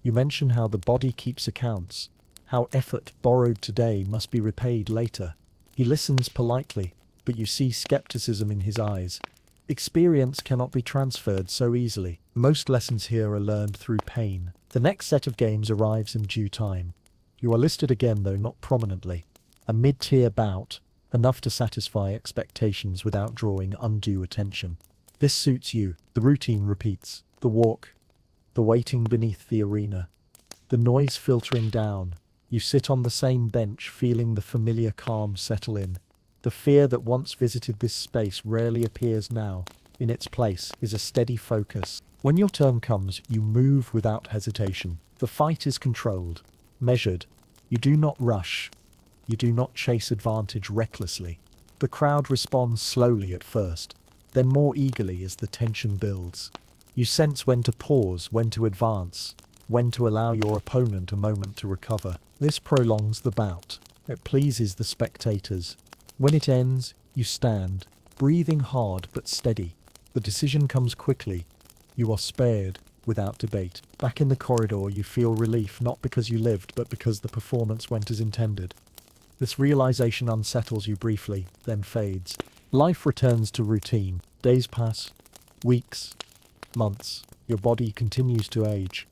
You mention how the body keeps accounts, how effort borrowed today must be repaid later. He listens politely, but you see skepticism in his eyes. Experience cannot be transferred so easily. Most lessons here are learned through pain. The next set of games arrives in due time. You are listed again, though not prominently. A mid-tier bout, enough to satisfy expectations without drawing undue attention. This suits you. The routine repeats. The walk, the waiting beneath the arena, the noise filtering down. You sit on the same bench, feeling the familiar calm settle in. The fear that once visited this space rarely appears now. In its place is a steady focus. When your turn comes, you move without hesitation. The fight is controlled, measured. You do not rush. You do not chase advantage recklessly. The crowd responds slowly at first, then more eagerly as the tension builds. You sense when to pause, when to advance, when to allow your opponent a moment to recover. This prolongs the bout. It pleases the spectators. When it ends, you stand, breathing hard but steady. The decision comes quickly. You are spared, without debate. Back in the corridor, you feel relief, not because you lived, but because the performance went as intended. This realization unsettles you briefly, then fades. Life returns to routine. Days pass, weeks, months. Your body continues to age.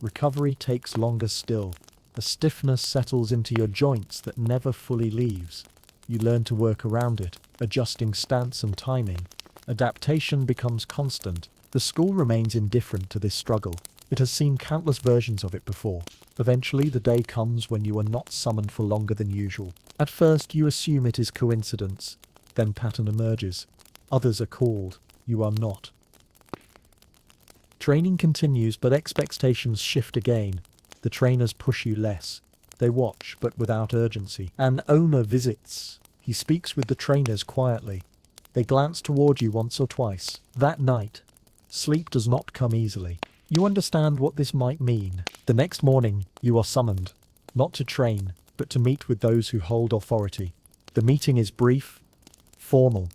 Recovery takes longer still. A stiffness settles into your joints that never fully leaves. You learn to work around it, adjusting stance and timing. Adaptation becomes constant. The school remains indifferent to this struggle. It has seen countless versions of it before. Eventually, the day comes when you are not summoned for longer than usual. At first, you assume it is coincidence. Then pattern emerges. Others are called. You are not. Training continues, but expectations shift again. The trainers push you less. They watch, but without urgency. An owner visits. He speaks with the trainers quietly. They glance toward you once or twice. That night, sleep does not come easily. You understand what this might mean. The next morning, you are summoned. Not to train, but to meet with those who hold authority. The meeting is brief, formal,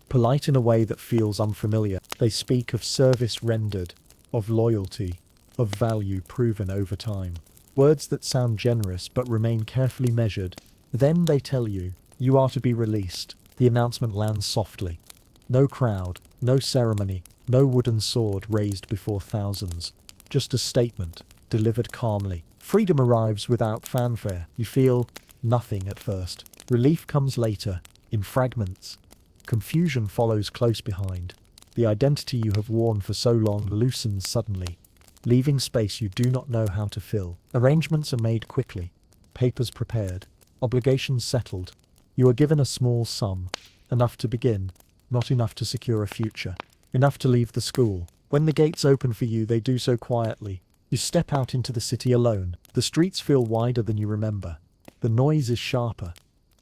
polite in a way that feels unfamiliar. They speak of service rendered, of loyalty, of value proven over time. Words that sound generous but remain carefully measured. Then they tell you, you are to be released. The announcement lands softly. No crowd, no ceremony, no wooden sword raised before thousands. Just a statement, delivered calmly. Freedom arrives without fanfare. You feel nothing at first. Relief comes later, in fragments. Confusion follows close behind. The identity you have worn for so long loosens suddenly, leaving space you do not know how to fill. Arrangements are made quickly, papers prepared, obligations settled. You are given a small sum, enough to begin, not enough to secure a future, enough to leave the school. When the gates open for you, they do so quietly. You step out into the city alone. The streets feel wider than you remember. The noise is sharper.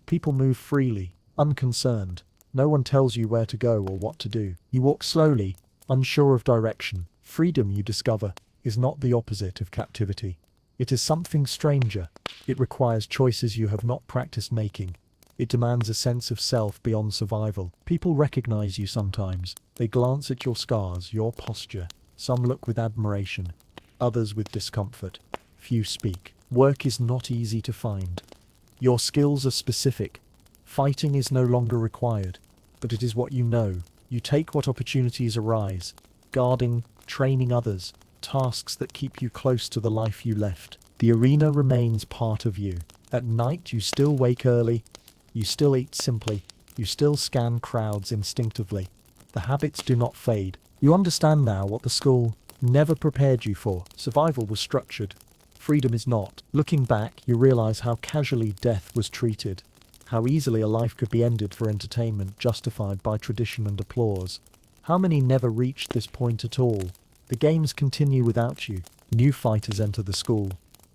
People move freely, unconcerned. No one tells you where to go or what to do. You walk slowly, unsure of direction. Freedom, you discover, is not the opposite of captivity. It is something stranger. It requires choices you have not practiced making, It demands a sense of self beyond survival. People recognize you sometimes. They glance at your scars, your posture. Some look with admiration, others with discomfort. Few speak. Work is not easy to find. Your skills are specific. Fighting is no longer required, but it is what you know. You take what opportunities arise. Guarding, training others, tasks that keep you close to the life you left. The arena remains part of you. At night you still wake early, you still eat simply, you still scan crowds instinctively. The habits do not fade. You understand now what the school never prepared you for. Survival was structured. Freedom is not. Looking back, you realize how casually death was treated, how easily a life could be ended for entertainment justified by tradition and applause. How many never reached this point at all? The games continue without you. New fighters enter the school.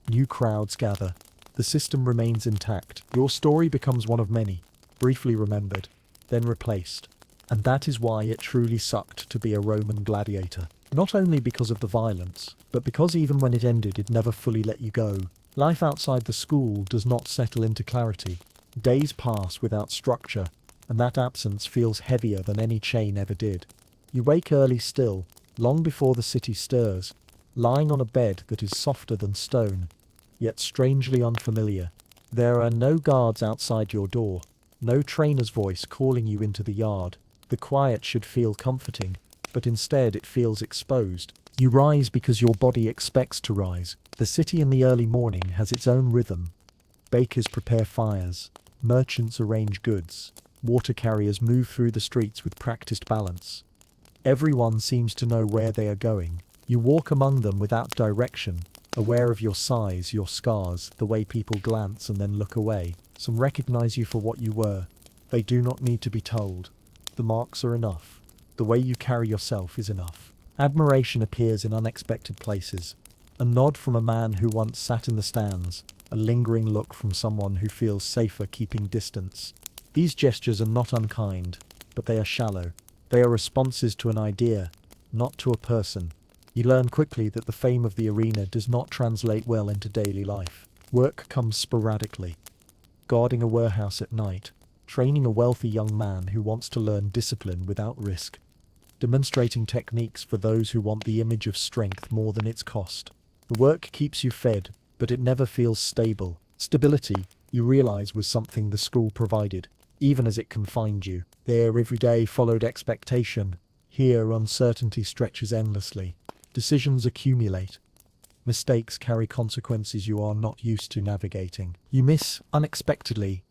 New crowds gather. The system remains intact. Your story becomes one of many, briefly remembered, then replaced. And that is why it truly sucked to be a Roman gladiator. Not only because of the violence, but because even when it ended, it never fully let you go. Life outside the school does not settle into clarity. Days pass without structure, and that absence feels heavier than any chain ever did. You wake early still, long before the city stirs, lying on a bed that is softer than stone, yet strangely unfamiliar. There are no guards outside your door, no trainer's voice calling you into the yard. The quiet should feel comforting, but instead it feels exposed. You rise because your body expects to rise. The city in the early morning has its own rhythm. Bakers prepare fires, merchants arrange goods, water carriers move through the streets with practiced balance. Everyone seems to know where they are going. You walk among them without direction, aware of your size, your scars, the way people glance and then look away. Some recognize you for what you were. They do not need to be told. The marks are enough. The way you carry yourself is enough. Admiration appears in unexpected places. A nod from a man who once sat in the stands, a lingering look from someone who feels safer keeping distance. These gestures are not unkind, but they are shallow. They are responses to an idea, not to a person. You learn quickly that the fame of the arena does not translate well into daily life. Work comes sporadically. Guarding a warehouse at night, training a wealthy young man who wants to learn discipline without risk, demonstrating techniques for those who want the image of strength more than its cost. The work keeps you fed, but it never feels stable. Stability, you realize, was something the school provided, even as it confined you. There, every day followed expectation. Here, uncertainty stretches endlessly. Decisions accumulate. Mistakes carry consequences you are not used to navigating. You miss, unexpectedly,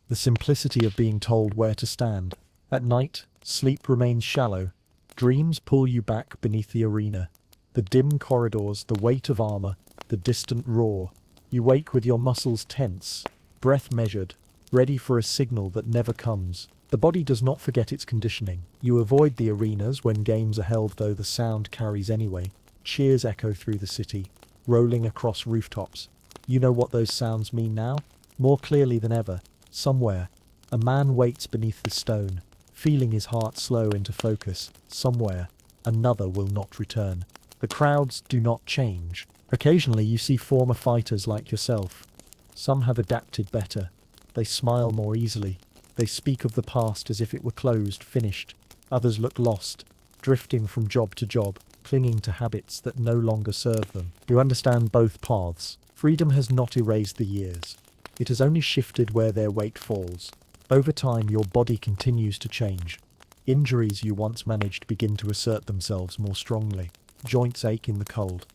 the simplicity of being told where to stand. At night, sleep remains shallow. Dreams pull you back beneath the arena. The dim corridors, the weight of armor, the distant roar. You wake with your muscles tense, breath measured, ready for a signal that never comes. The body does not forget its conditioning. You avoid the arenas when games are held, though the sound carries anyway. Cheers echo through the city, rolling across rooftops. You know what those sounds mean now? More clearly than ever. Somewhere, a man waits beneath the stone, feeling his heart slow into focus. Somewhere, another will not return. The crowds do not change. Occasionally you see former fighters like yourself. Some have adapted better. They smile more easily. They speak of the past as if it were closed, finished. Others look lost, drifting from job to job, clinging to habits that no longer serve them. You understand both paths. Freedom has not erased the years. It has only shifted where their weight falls. Over time, your body continues to change. Injuries you once managed begin to assert themselves more strongly. Joints ache in the cold.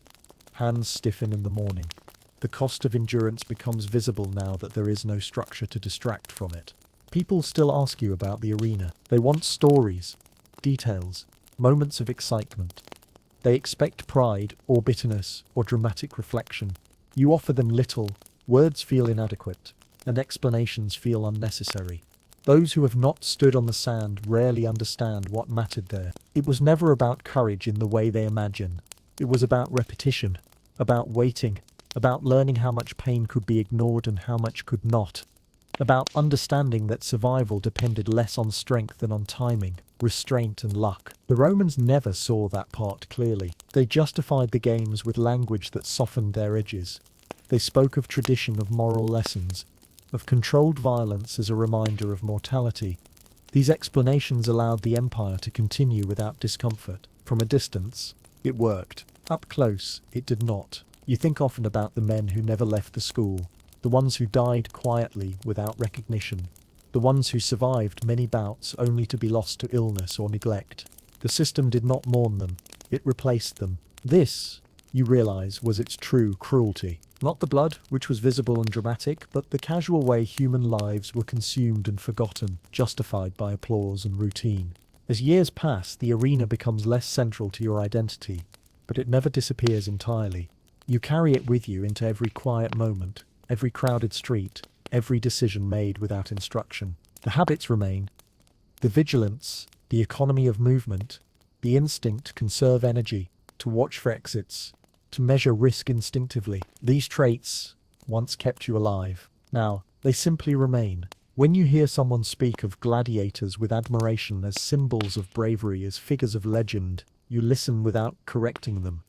Hands stiffen in the morning. The cost of endurance becomes visible now that there is no structure to distract from it. People still ask you about the arena. They want stories, details, moments of excitement. They expect pride or bitterness or dramatic reflection. You offer them little. Words feel inadequate, and explanations feel unnecessary. Those who have not stood on the sand rarely understand what mattered there. It was never about courage in the way they imagine. It was about repetition, about waiting, about learning how much pain could be ignored and how much could not. About understanding that survival depended less on strength than on timing, restraint and luck. The Romans never saw that part clearly. They justified the games with language that softened their edges. They spoke of tradition, of moral lessons, of controlled violence as a reminder of mortality. These explanations allowed the empire to continue without discomfort. From a distance, it worked. Up close, it did not. You think often about the men who never left the school, the ones who died quietly without recognition, the ones who survived many bouts only to be lost to illness or neglect. The system did not mourn them, it replaced them. This, you realize, was its true cruelty. Not the blood, which was visible and dramatic, but the casual way human lives were consumed and forgotten, justified by applause and routine. As years pass, the arena becomes less central to your identity, but it never disappears entirely. You carry it with you into every quiet moment, every crowded street, every decision made without instruction. The habits remain. The vigilance, the economy of movement, the instinct to conserve energy, to watch for exits, to measure risk instinctively. These traits once kept you alive. Now, they simply remain. When you hear someone speak of gladiators with admiration as symbols of bravery, as figures of legend, you listen without correcting them.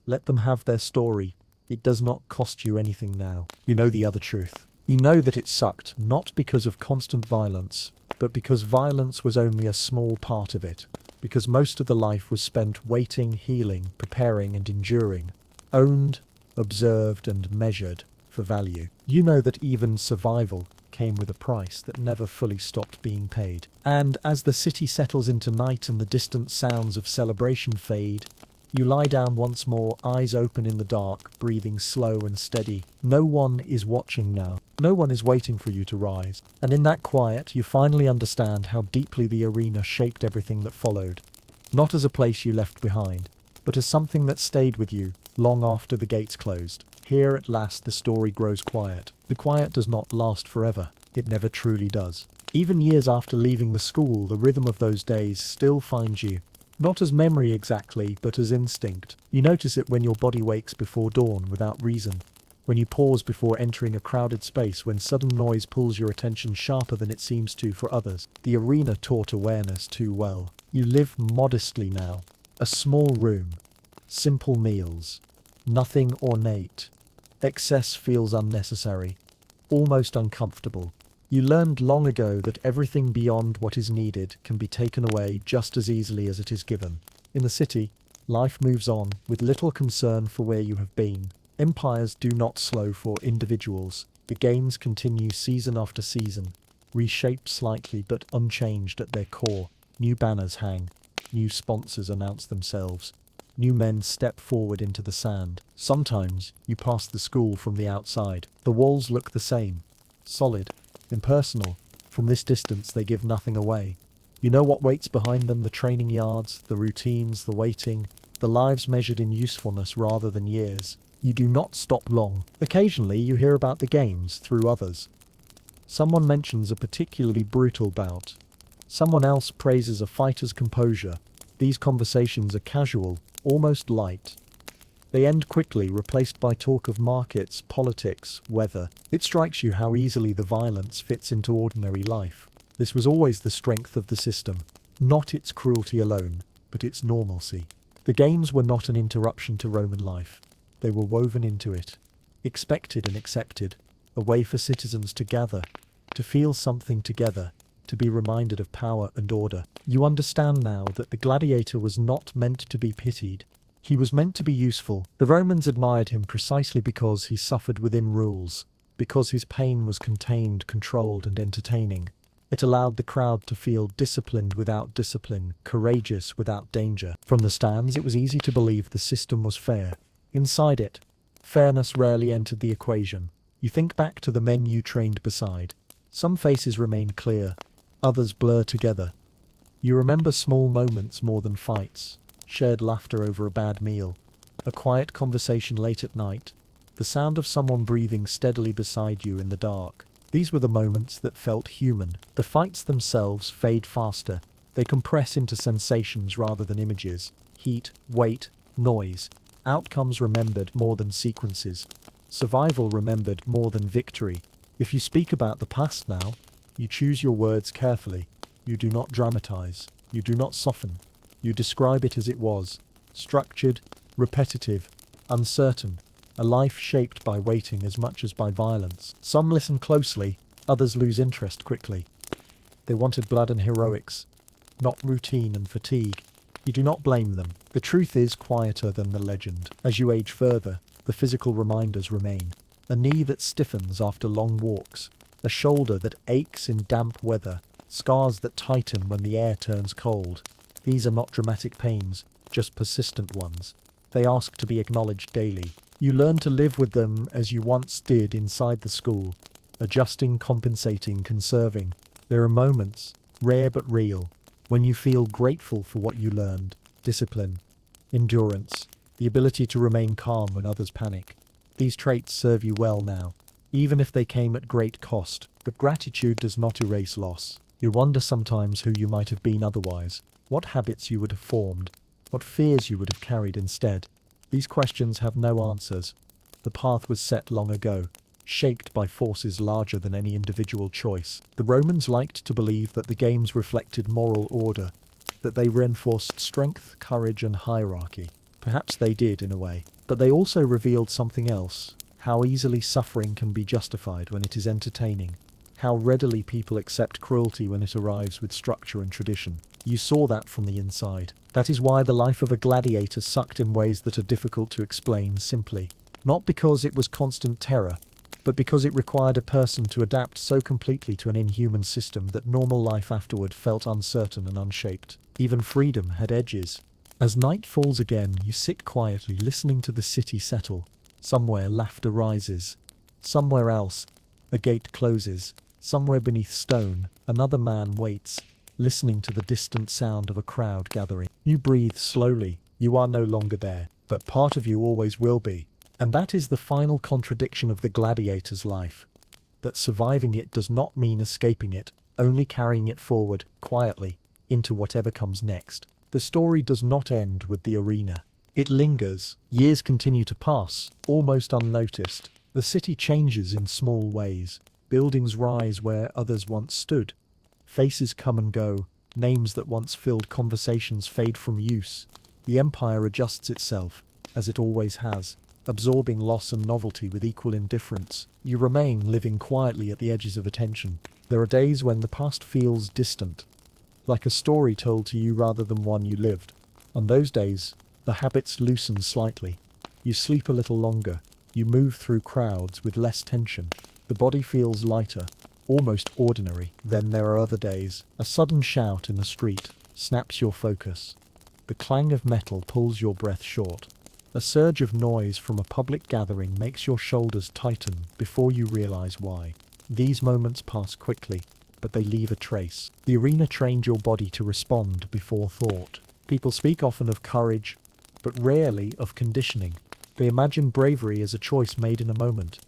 Let them have their story. It does not cost you anything now. You know the other truth. You know that it sucked, not because of constant violence, but because violence was only a small part of it. Because most of the life was spent waiting, healing, preparing and enduring, owned, observed and measured for value. You know that even survival came with a price that never fully stopped being paid. And as the city settles into night and the distant sounds of celebration fade, you lie down once more, eyes open in the dark, breathing slow and steady. No one is watching now. No one is waiting for you to rise. And in that quiet, you finally understand how deeply the arena shaped everything that followed. Not as a place you left behind, but as something that stayed with you long after the gates closed. Here at last the story grows quiet. The quiet does not last forever. It never truly does. Even years after leaving the school, the rhythm of those days still finds you. Not as memory exactly, but as instinct. You notice it when your body wakes before dawn without reason, when you pause before entering a crowded space, when sudden noise pulls your attention sharper than it seems to for others. The arena taught awareness too well. You live modestly now. A small room, simple meals, nothing ornate. Excess feels unnecessary, almost uncomfortable. You learned long ago that everything beyond what is needed can be taken away just as easily as it is given. In the city, life moves on with little concern for where you have been. Empires do not slow for individuals. The games continue season after season, reshaped slightly but unchanged at their core. New banners hang, new sponsors announce themselves, new men step forward into the sand. Sometimes you pass the school from the outside. The walls look the same, solid, impersonal. From this distance they give nothing away. You know what waits behind them: the training yards, the routines, the waiting, the lives measured in usefulness rather than years. You do not stop long. Occasionally you hear about the games through others. Someone mentions a particularly brutal bout. Someone else praises a fighter's composure. These conversations are casual, almost light. They end quickly, replaced by talk of markets, politics, weather. It strikes you how easily the violence fits into ordinary life. This was always the strength of the system. Not its cruelty alone, but its normalcy. The games were not an interruption to Roman life. They were woven into it, expected and accepted, a way for citizens to gather, to feel something together, to be reminded of power and order. You understand now that the gladiator was not meant to be pitied. He was meant to be useful. The Romans admired him precisely because he suffered within rules, because his pain was contained, controlled, and entertaining. It allowed the crowd to feel disciplined without discipline, courageous without danger. From the stands, it was easy to believe the system was fair. Inside it, fairness rarely entered the equation. You think back to the men you trained beside. Some faces remain clear, others blur together. You remember small moments more than fights. Shared laughter over a bad meal, a quiet conversation late at night, the sound of someone breathing steadily beside you in the dark. These were the moments that felt human. The fights themselves fade faster. They compress into sensations rather than images. Heat, weight, noise. Outcomes remembered more than sequences. Survival remembered more than victory. If you speak about the past now, you choose your words carefully. You do not dramatize. You do not soften. You describe it as it was, structured, repetitive, uncertain, a life shaped by waiting as much as by violence. Some listen closely, others lose interest quickly. They wanted blood and heroics, not routine and fatigue. You do not blame them. The truth is quieter than the legend. As you age further, the physical reminders remain. A knee that stiffens after long walks, a shoulder that aches in damp weather, scars that tighten when the air turns cold. These are not dramatic pains, just persistent ones. They ask to be acknowledged daily. You learn to live with them as you once did inside the school, adjusting, compensating, conserving. There are moments, rare but real, when you feel grateful for what you learned. Discipline, endurance, the ability to remain calm when others panic. These traits serve you well now, even if they came at great cost. But gratitude does not erase loss. You wonder sometimes who you might have been otherwise, what habits you would have formed, what fears you would have carried instead. These questions have no answers. The path was set long ago, shaped by forces larger than any individual choice. The Romans liked to believe that the games reflected moral order, that they reinforced strength, courage, and hierarchy. Perhaps they did in a way, but they also revealed something else: how easily suffering can be justified when it is entertaining, how readily people accept cruelty when it arrives with structure and tradition. You saw that from the inside. That is why the life of a gladiator sucked in ways that are difficult to explain simply. Not because it was constant terror, but because it required a person to adapt so completely to an inhuman system that normal life afterward felt uncertain and unshaped. Even freedom had edges. As night falls again, you sit quietly listening to the city settle. Somewhere laughter rises. Somewhere else, a gate closes. Somewhere beneath stone, another man waits, listening to the distant sound of a crowd gathering. You breathe slowly. You are no longer there, but part of you always will be. And that is the final contradiction of the gladiator's life. That surviving it does not mean escaping it, only carrying it forward, quietly, into whatever comes next. The story does not end with the arena. It lingers. Years continue to pass, almost unnoticed. The city changes in small ways. Buildings rise where others once stood. Faces come and go. Names that once filled conversations fade from use. The empire adjusts itself, as it always has, absorbing loss and novelty with equal indifference. You remain living quietly at the edges of attention. There are days when the past feels distant, like a story told to you rather than one you lived. On those days, the habits loosen slightly. You sleep a little longer. You move through crowds with less tension. The body feels lighter, almost ordinary. Then there are other days. A sudden shout in the street snaps your focus. The clang of metal pulls your breath short. A surge of noise from a public gathering makes your shoulders tighten before you realize why. These moments pass quickly, but they leave a trace. The arena trained your body to respond before thought. People speak often of courage, but rarely of conditioning. They imagine bravery as a choice made in a moment.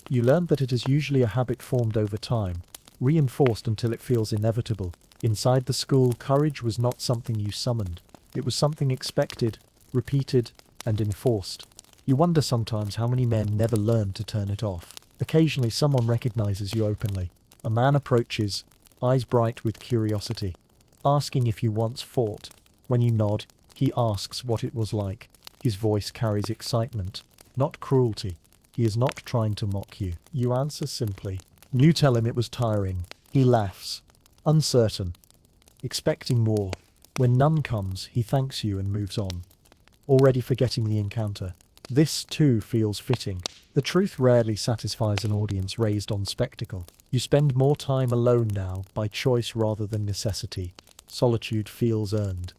You learn that it is usually a habit formed over time, reinforced until it feels inevitable. Inside the school, courage was not something you summoned. It was something expected, repeated, and enforced. You wonder sometimes how many men never learned to turn it off. Occasionally someone recognizes you openly. A man approaches, eyes bright with curiosity, asking if you once fought. When you nod, he asks what it was like. His voice carries excitement, not cruelty. He is not trying to mock you. You answer simply. You tell him it was tiring. He laughs, uncertain, expecting more. When none comes, he thanks you and moves on, already forgetting the encounter. This, too, feels fitting. The truth rarely satisfies an audience raised on spectacle. You spend more time alone now, by choice rather than necessity. Solitude feels earned.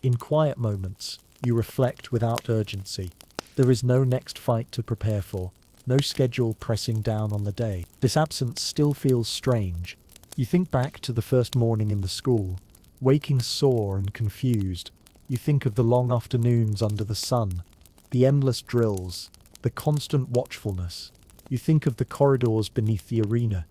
In quiet moments, you reflect without urgency. There is no next fight to prepare for, no schedule pressing down on the day. This absence still feels strange. You think back to the first morning in the school, waking sore and confused. You think of the long afternoons under the sun, the endless drills, the constant watchfulness. You think of the corridors beneath the arena,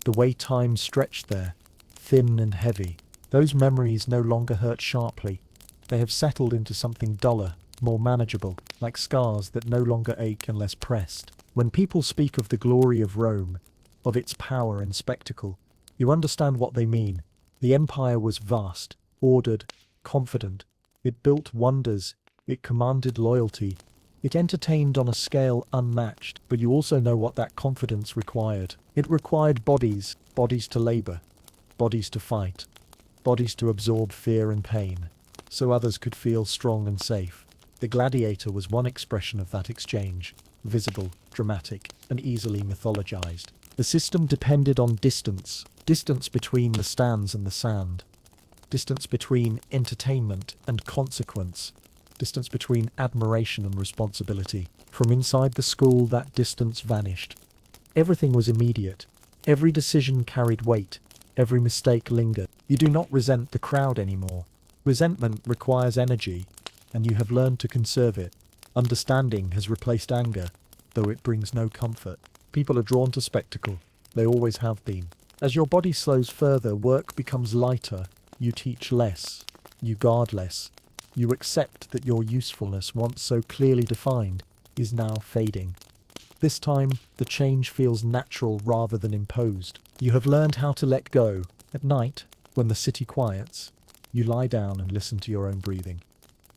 the way time stretched there, thin and heavy. Those memories no longer hurt sharply. They have settled into something duller, more manageable, like scars that no longer ache unless pressed. When people speak of the glory of Rome, of its power and spectacle, you understand what they mean. The empire was vast, ordered, confident. It built wonders. It commanded loyalty. It entertained on a scale unmatched, but you also know what that confidence required. It required bodies to labor, bodies to fight, bodies to absorb fear and pain, so others could feel strong and safe. The gladiator was one expression of that exchange, visible, dramatic, and easily mythologized. The system depended on distance between the stands and the sand, distance between entertainment and consequence, distance between admiration and responsibility. From inside the school, that distance vanished. Everything was immediate. Every decision carried weight. Every mistake lingered. You do not resent the crowd anymore. Resentment requires energy, and you have learned to conserve it. Understanding has replaced anger, though it brings no comfort. People are drawn to spectacle. They always have been. As your body slows further, work becomes lighter. You teach less. You guard less. You accept that your usefulness, once so clearly defined, is now fading. This time, the change feels natural rather than imposed. You have learned how to let go. At night, when the city quiets, you lie down and listen to your own breathing.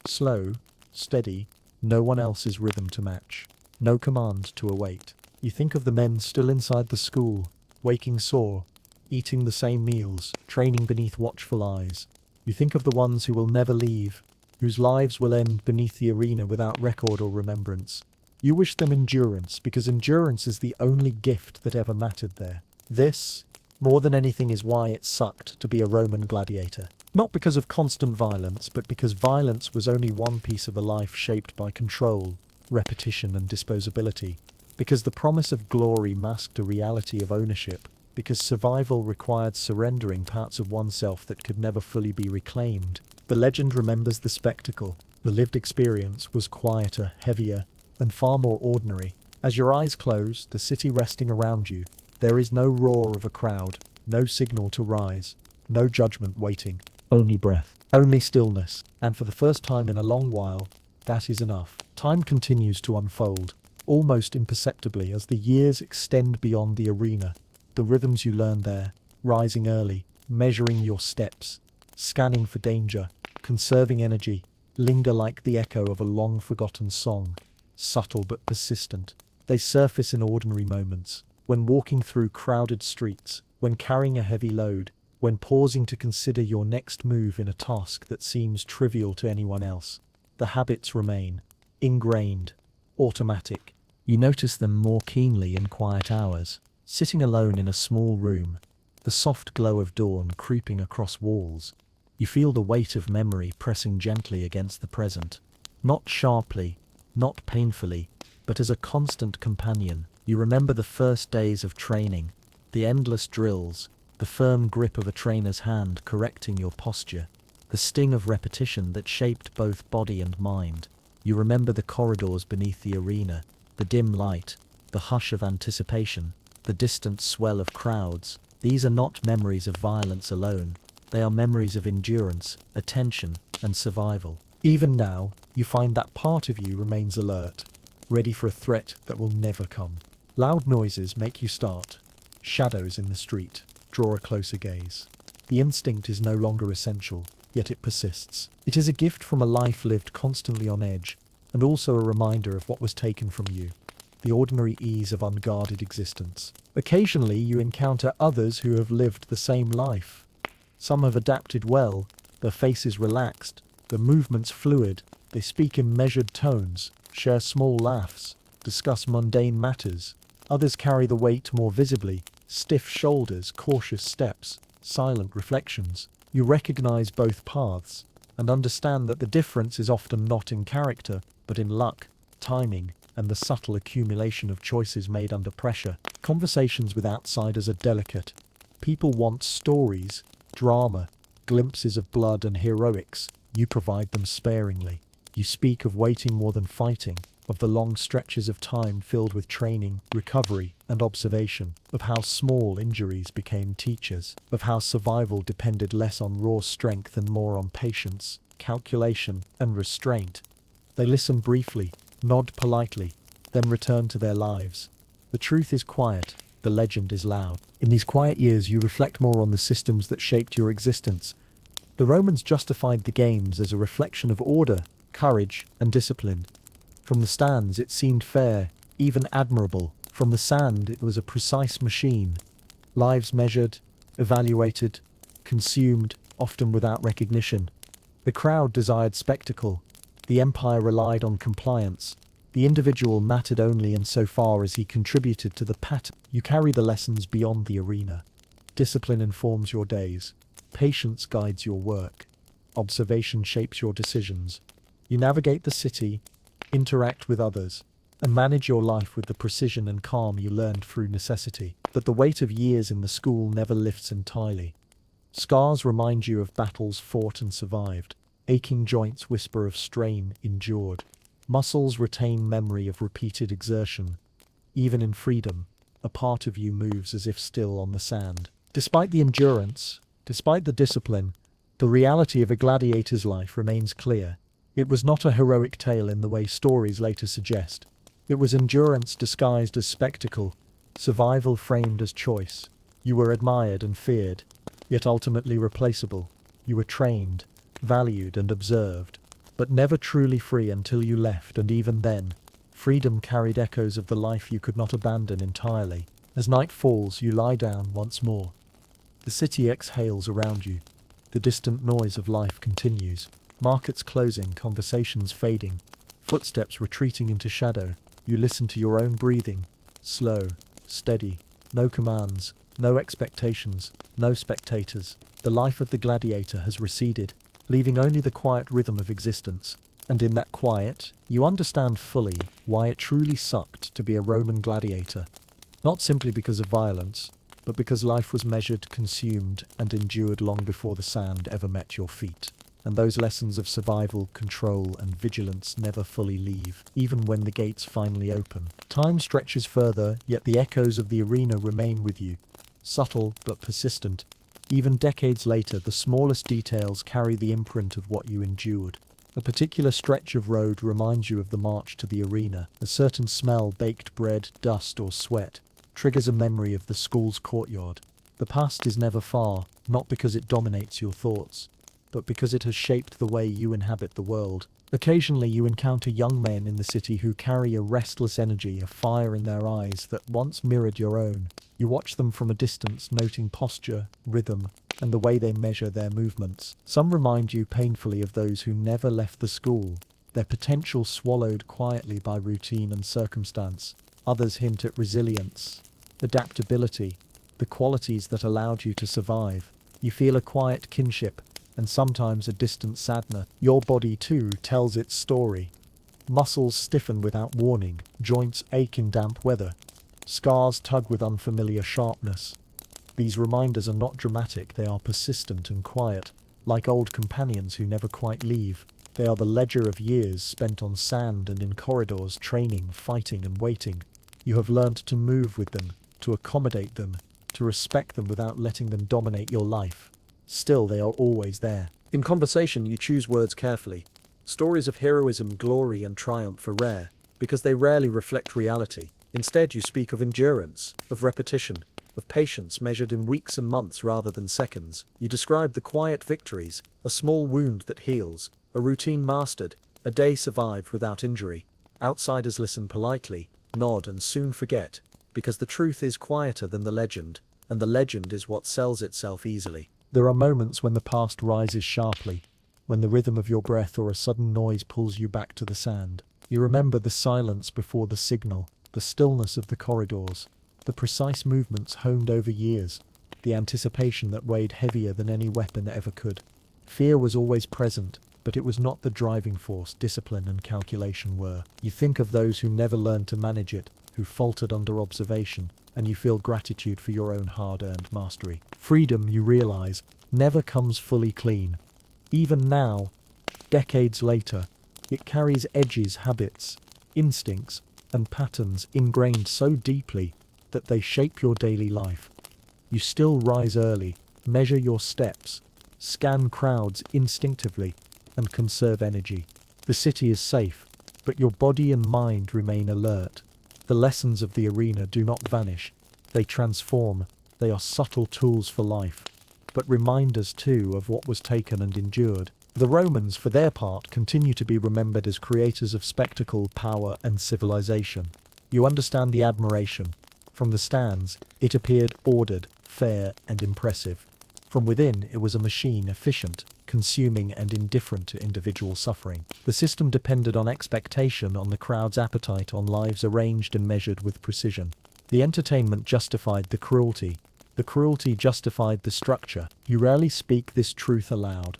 Slow, steady, no one else's rhythm to match. No command to await. You think of the men still inside the school, waking sore, eating the same meals, training beneath watchful eyes. You think of the ones who will never leave, whose lives will end beneath the arena without record or remembrance. You wish them endurance, because endurance is the only gift that ever mattered there. This, more than anything, is why it sucked to be a Roman gladiator. Not because of constant violence, but because violence was only one piece of a life shaped by control, repetition, and disposability. Because the promise of glory masked a reality of ownership. Because survival required surrendering parts of oneself that could never fully be reclaimed. The legend remembers the spectacle. The lived experience was quieter, heavier, and far more ordinary. As your eyes close, the city resting around you, there is no roar of a crowd, no signal to rise, no judgment waiting, only breath, only stillness. And for the first time in a long while, that is enough. Time continues to unfold, almost imperceptibly as the years extend beyond the arena. The rhythms you learn there, rising early, measuring your steps, scanning for danger, conserving energy, linger like the echo of a long-forgotten song, subtle but persistent. They surface in ordinary moments, when walking through crowded streets, when carrying a heavy load, when pausing to consider your next move in a task that seems trivial to anyone else. The habits remain, ingrained, automatic. You notice them more keenly in quiet hours, sitting alone in a small room, the soft glow of dawn creeping across walls. You feel the weight of memory pressing gently against the present, not sharply, not painfully, but as a constant companion. You remember the first days of training, the endless drills, the firm grip of a trainer's hand correcting your posture, the sting of repetition that shaped both body and mind. You remember the corridors beneath the arena, the dim light, the hush of anticipation, the distant swell of crowds. These are not memories of violence alone. They are memories of endurance, attention, and survival. Even now, you find that part of you remains alert, ready for a threat that will never come. Loud noises make you start. Shadows in the street draw a closer gaze. The instinct is no longer essential, yet it persists. It is a gift from a life lived constantly on edge, and also a reminder of what was taken from you. The ordinary ease of unguarded existence. Occasionally you encounter others who have lived the same life. Some have adapted well, their faces relaxed, their movements fluid, they speak in measured tones, share small laughs, discuss mundane matters. Others carry the weight more visibly, stiff shoulders, cautious steps, silent reflections. You recognize both paths, and understand that the difference is often not in character, but in luck, timing, and the subtle accumulation of choices made under pressure. Conversations with outsiders are delicate. People want stories, drama, glimpses of blood and heroics. You provide them sparingly. You speak of waiting more than fighting, of the long stretches of time filled with training, recovery, and observation, of how small injuries became teachers, of how survival depended less on raw strength and more on patience, calculation, and restraint. They listen briefly, nod politely, then return to their lives. The truth is quiet, the legend is loud. In these quiet years you reflect more on the systems that shaped your existence. The Romans justified the games as a reflection of order, courage, and discipline. From the stands it seemed fair, even admirable. From the sand it was a precise machine. Lives measured, evaluated, consumed, often without recognition. The crowd desired spectacle. The empire relied on compliance. The individual mattered only insofar as he contributed to the pattern. You carry the lessons beyond the arena. Discipline informs your days. Patience guides your work. Observation shapes your decisions. You navigate the city, interact with others, and manage your life with the precision and calm you learned through necessity. But the weight of years in the school never lifts entirely. Scars remind you of battles fought and survived. Aching joints whisper of strain endured. Muscles retain memory of repeated exertion. Even in freedom, a part of you moves as if still on the sand. Despite the endurance, despite the discipline, the reality of a gladiator's life remains clear. It was not a heroic tale in the way stories later suggest. It was endurance disguised as spectacle, survival framed as choice. You were admired and feared, yet ultimately replaceable. You were trained, valued and observed, but never truly free until you left, and even then, freedom carried echoes of the life you could not abandon entirely. As night falls, you lie down once more. The city exhales around you. The distant noise of life continues. Markets closing, conversations fading, footsteps retreating into shadow. You listen to your own breathing, slow, steady, no commands, no expectations, no spectators. The life of the gladiator has receded, leaving only the quiet rhythm of existence. And in that quiet, you understand fully why it truly sucked to be a Roman gladiator. Not simply because of violence, but because life was measured, consumed, and endured long before the sand ever met your feet. And those lessons of survival, control, and vigilance never fully leave, even when the gates finally open. Time stretches further, yet the echoes of the arena remain with you. Subtle but persistent. Even decades later, the smallest details carry the imprint of what you endured. A particular stretch of road reminds you of the march to the arena. A certain smell, baked bread, dust, or sweat, triggers a memory of the school's courtyard. The past is never far, not because it dominates your thoughts, but because it has shaped the way you inhabit the world. Occasionally you encounter young men in the city who carry a restless energy, a fire in their eyes that once mirrored your own. You watch them from a distance, noting posture, rhythm, and the way they measure their movements. Some remind you painfully of those who never left the school, their potential swallowed quietly by routine and circumstance. Others hint at resilience, adaptability, the qualities that allowed you to survive. You feel a quiet kinship, and sometimes a distant sadness. Your body, too, tells its story. Muscles stiffen without warning, joints ache in damp weather, scars tug with unfamiliar sharpness. These reminders are not dramatic, they are persistent and quiet, like old companions who never quite leave. They are the ledger of years spent on sand and in corridors, training, fighting and waiting. You have learned to move with them, to accommodate them, to respect them without letting them dominate your life. Still, they are always there. In conversation, you choose words carefully. Stories of heroism, glory, and triumph are rare, because they rarely reflect reality. Instead, you speak of endurance, of repetition, of patience measured in weeks and months rather than seconds. You describe the quiet victories, a small wound that heals, a routine mastered, a day survived without injury. Outsiders listen politely, nod, and soon forget, because the truth is quieter than the legend, and the legend is what sells itself easily. There are moments when the past rises sharply, when the rhythm of your breath or a sudden noise pulls you back to the sand. You remember the silence before the signal, the stillness of the corridors, the precise movements honed over years, the anticipation that weighed heavier than any weapon ever could. Fear was always present, but it was not the driving force. Discipline and calculation were. You think of those who never learned to manage it, who faltered under observation, and you feel gratitude for your own hard-earned mastery. Freedom, you realize, never comes fully clean. Even now, decades later, it carries edges, habits, instincts, and patterns ingrained so deeply that they shape your daily life. You still rise early, measure your steps, scan crowds instinctively, and conserve energy. The city is safe, but your body and mind remain alert. The lessons of the arena do not vanish. They transform. They are subtle tools for life, but reminders too of what was taken and endured. The Romans, for their part, continue to be remembered as creators of spectacle, power, and civilization. You understand the admiration. From the stands, it appeared ordered, fair, and impressive. From within, it was a machine, efficient, consuming, and indifferent to individual suffering. The system depended on expectation, on the crowd's appetite, on lives arranged and measured with precision. The entertainment justified the cruelty justified the structure. You rarely speak this truth aloud.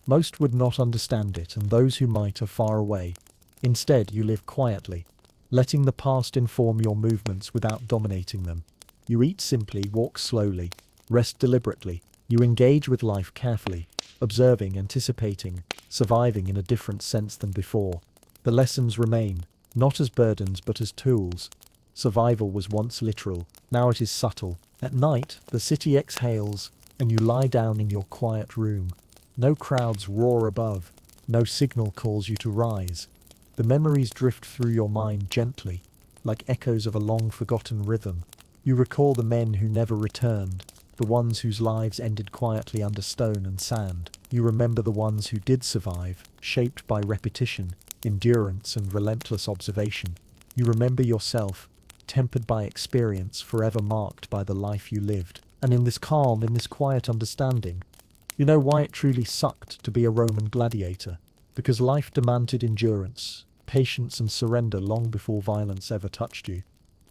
Most would not understand it, and those who might are far away. Instead, you live quietly, letting the past inform your movements without dominating them. You eat simply, walk slowly, rest deliberately. You engage with life carefully, observing, anticipating, surviving in a different sense than before. The lessons remain, not as burdens but as tools. Survival was once literal, now it is subtle. At night, the city exhales, and you lie down in your quiet room. No crowds roar above, no signal calls you to rise. The memories drift through your mind gently, like echoes of a long-forgotten rhythm. You recall the men who never returned, the ones whose lives ended quietly under stone and sand. You remember the ones who did survive, shaped by repetition, endurance, and relentless observation. You remember yourself, tempered by experience, forever marked by the life you lived. And in this calm, in this quiet understanding, you know why it truly sucked to be a Roman gladiator. Because life demanded endurance, patience, and surrender long before violence ever touched you.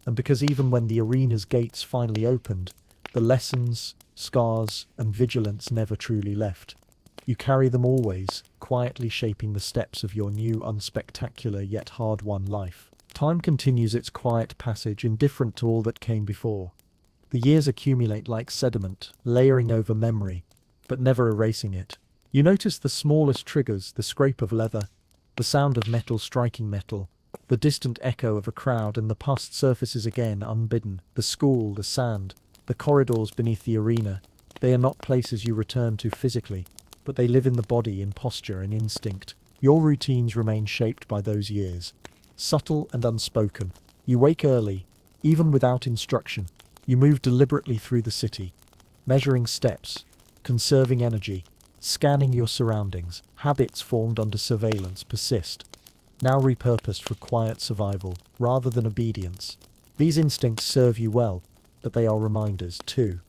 And because even when the arena's gates finally opened, the lessons, scars, and vigilance never truly left. You carry them always, quietly shaping the steps of your new, unspectacular yet hard-won life. Time continues its quiet passage, indifferent to all that came before. The years accumulate like sediment, layering over memory, but never erasing it. You notice the smallest triggers, the scrape of leather, the sound of metal striking metal, the distant echo of a crowd, and the past surfaces again unbidden. The school, the sand, the corridors beneath the arena, they are not places you return to physically, but they live in the body, in posture and instinct. Your routines remain shaped by those years. Subtle and unspoken. You wake early, even without instruction. You move deliberately through the city, measuring steps, conserving energy, scanning your surroundings. Habits formed under surveillance persist, now repurposed for quiet survival rather than obedience. These instincts serve you well, but they are reminders too.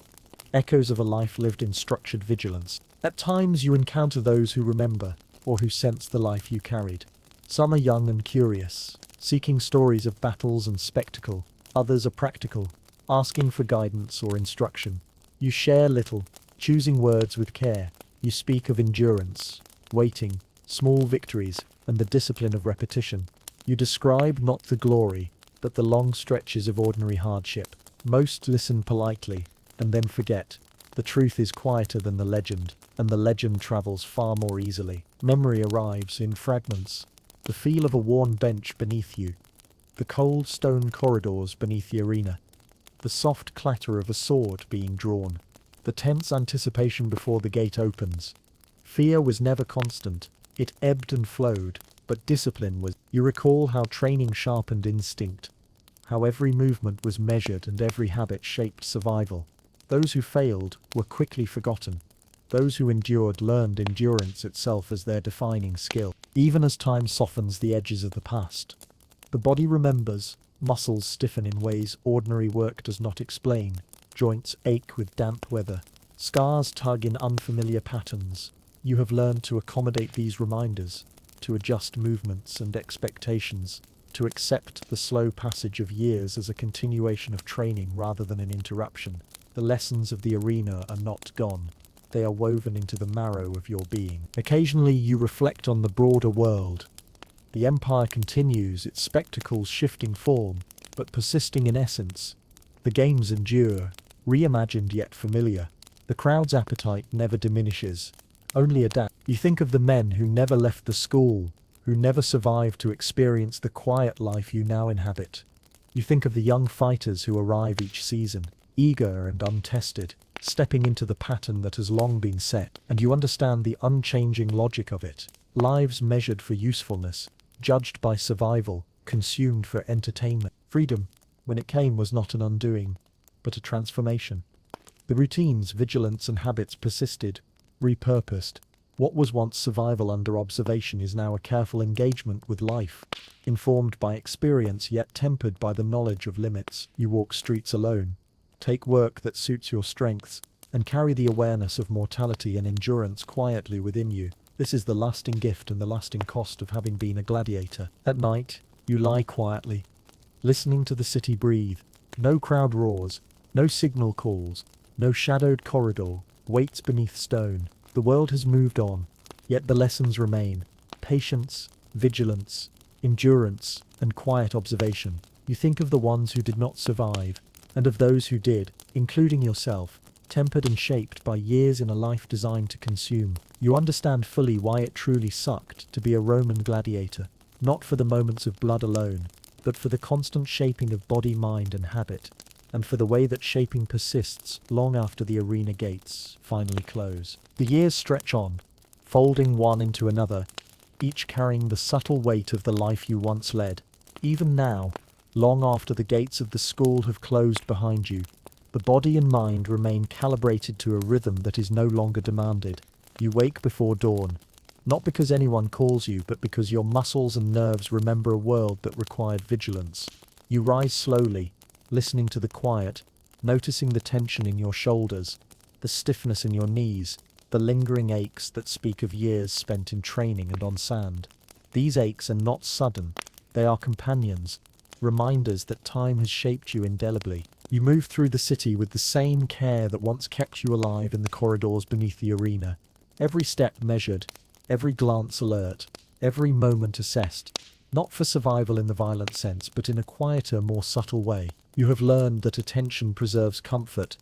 Echoes of a life lived in structured vigilance. At times you encounter those who remember, or who sense the life you carried. Some are young and curious, seeking stories of battles and spectacle. Others are practical, asking for guidance or instruction. You share little, choosing words with care. You speak of endurance, waiting, small victories, and the discipline of repetition. You describe not the glory, but the long stretches of ordinary hardship. Most listen politely, and then forget. The truth is quieter than the legend, and the legend travels far more easily. Memory arrives in fragments. The feel of a worn bench beneath you, the cold stone corridors beneath the arena, the soft clatter of a sword being drawn, the tense anticipation before the gate opens. Fear was never constant, it ebbed and flowed, but discipline was. You recall how training sharpened instinct, how every movement was measured and every habit shaped survival. Those who failed were quickly forgotten. Those who endured learned endurance itself as their defining skill. Even as time softens the edges of the past, the body remembers, muscles stiffen in ways ordinary work does not explain, joints ache with damp weather, scars tug in unfamiliar patterns. You have learned to accommodate these reminders, to adjust movements and expectations, to accept the slow passage of years as a continuation of training rather than an interruption. The lessons of the arena are not gone. They are woven into the marrow of your being. Occasionally you reflect on the broader world. The empire continues, its spectacles shifting form, but persisting in essence. The games endure, reimagined yet familiar. The crowd's appetite never diminishes, only adapts. You think of the men who never left the school, who never survived to experience the quiet life you now inhabit. You think of the young fighters who arrive each season, eager and untested, stepping into the pattern that has long been set, and you understand the unchanging logic of it. Lives measured for usefulness, judged by survival, consumed for entertainment. Freedom, when it came, was not an undoing, but a transformation. The routines, vigilance, and habits persisted, repurposed, What was once survival under observation is now a careful engagement with life, informed by experience yet tempered by the knowledge of limits. You walk streets alone, take work that suits your strengths, and carry the awareness of mortality and endurance quietly within you. This is the lasting gift and the lasting cost of having been a gladiator. At night, you lie quietly, listening to the city breathe. No crowd roars, no signal calls, no shadowed corridor waits beneath stone. The world has moved on, yet the lessons remain. Patience, vigilance, endurance, and quiet observation. You think of the ones who did not survive, and of those who did, including yourself, tempered and shaped by years in a life designed to consume. You understand fully why it truly sucked to be a Roman gladiator, not for the moments of blood alone, but for the constant shaping of body, mind, and habit, and for the way that shaping persists long after the arena gates finally close. The years stretch on, folding one into another, each carrying the subtle weight of the life you once led. Even now, long after the gates of the school have closed behind you, the body and mind remain calibrated to a rhythm that is no longer demanded. You wake before dawn, not because anyone calls you, but because your muscles and nerves remember a world that required vigilance. You rise slowly, listening to the quiet, noticing the tension in your shoulders, the stiffness in your knees, the lingering aches that speak of years spent in training and on sand. These aches are not sudden, they are companions, reminders that time has shaped you indelibly. You move through the city with the same care that once kept you alive in the corridors beneath the arena. Every step measured, every glance alert, every moment assessed, not for survival in the violent sense, but in a quieter, more subtle way. You have learned that attention preserves comfort,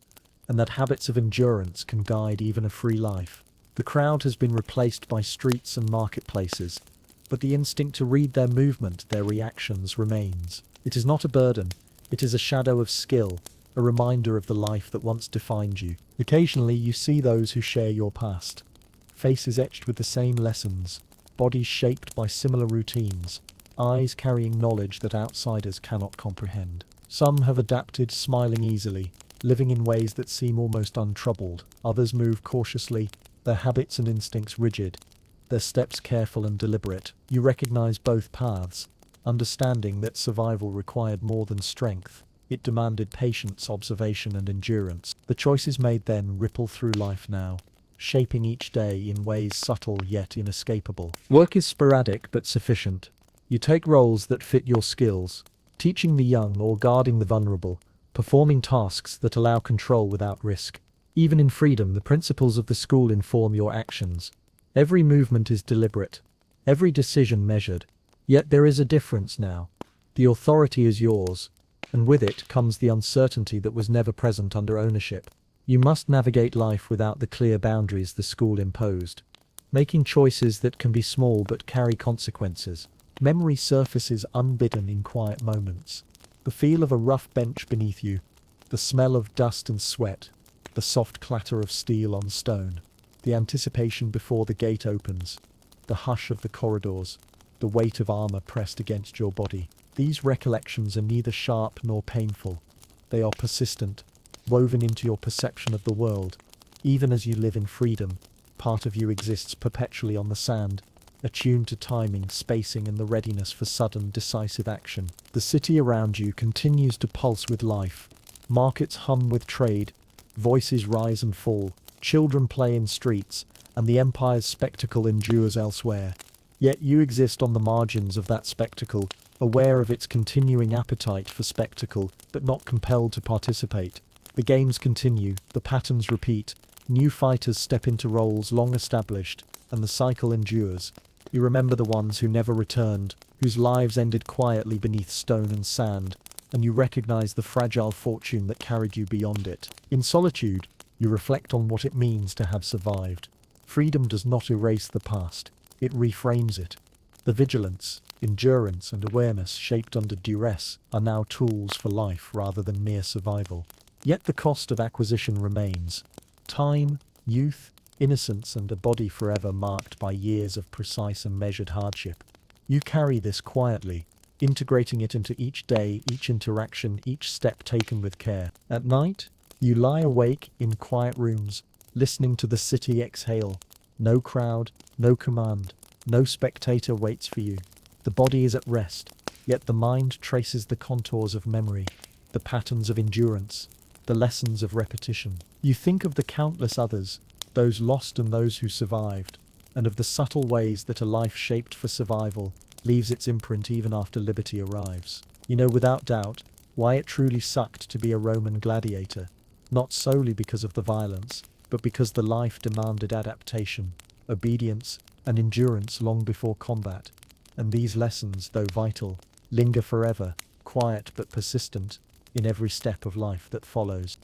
and that habits of endurance can guide even a free life. The crowd has been replaced by streets and marketplaces, but the instinct to read their movement, their reactions, remains. It is not a burden, it is a shadow of skill, a reminder of the life that once defined you. Occasionally you see those who share your past, faces etched with the same lessons, bodies shaped by similar routines, eyes carrying knowledge that outsiders cannot comprehend. Some have adapted, smiling easily, living in ways that seem almost untroubled. Others move cautiously, their habits and instincts rigid, their steps careful and deliberate. You recognize both paths, understanding that survival required more than strength. It demanded patience, observation, and endurance. The choices made then ripple through life now, shaping each day in ways subtle yet inescapable. Work is sporadic but sufficient. You take roles that fit your skills, teaching the young or guarding the vulnerable, performing tasks that allow control without risk. Even in freedom, the principles of the school inform your actions. Every movement is deliberate, every decision measured. Yet there is a difference now. The authority is yours, and with it comes the uncertainty that was never present under ownership. You must navigate life without the clear boundaries the school imposed, making choices that can be small but carry consequences. Memory surfaces unbidden in quiet moments. The feel of a rough bench beneath you, the smell of dust and sweat, the soft clatter of steel on stone, the anticipation before the gate opens, the hush of the corridors, the weight of armor pressed against your body. These recollections are neither sharp nor painful. They are persistent, woven into your perception of the world. Even as you live in freedom, part of you exists perpetually on the sand, attuned to timing, spacing, and the readiness for sudden, decisive action. The city around you continues to pulse with life. Markets hum with trade, voices rise and fall, children play in streets, and the empire's spectacle endures elsewhere. Yet you exist on the margins of that spectacle, aware of its continuing appetite for spectacle, but not compelled to participate. The games continue, the patterns repeat, new fighters step into roles long established, and the cycle endures. You remember the ones who never returned, whose lives ended quietly beneath stone and sand, and you recognize the fragile fortune that carried you beyond it. In solitude, you reflect on what it means to have survived. Freedom does not erase the past, it reframes it. The vigilance, endurance, and awareness shaped under duress are now tools for life rather than mere survival. Yet the cost of acquisition remains. Time, youth, innocence, and a body forever marked by years of precise and measured hardship. You carry this quietly, integrating it into each day, each interaction, each step taken with care. At night, you lie awake in quiet rooms, listening to the city exhale, No crowd, no command, no spectator waits for you. The body is at rest, yet the mind traces the contours of memory, the patterns of endurance, the lessons of repetition. You think of the countless others, those lost and those who survived, and of the subtle ways that a life shaped for survival leaves its imprint even after liberty arrives. You know without doubt why it truly sucked to be a Roman gladiator, not solely because of the violence, but because the life demanded adaptation, obedience, and endurance long before combat. And these lessons, though vital, linger forever, quiet but persistent, in every step of life that follows.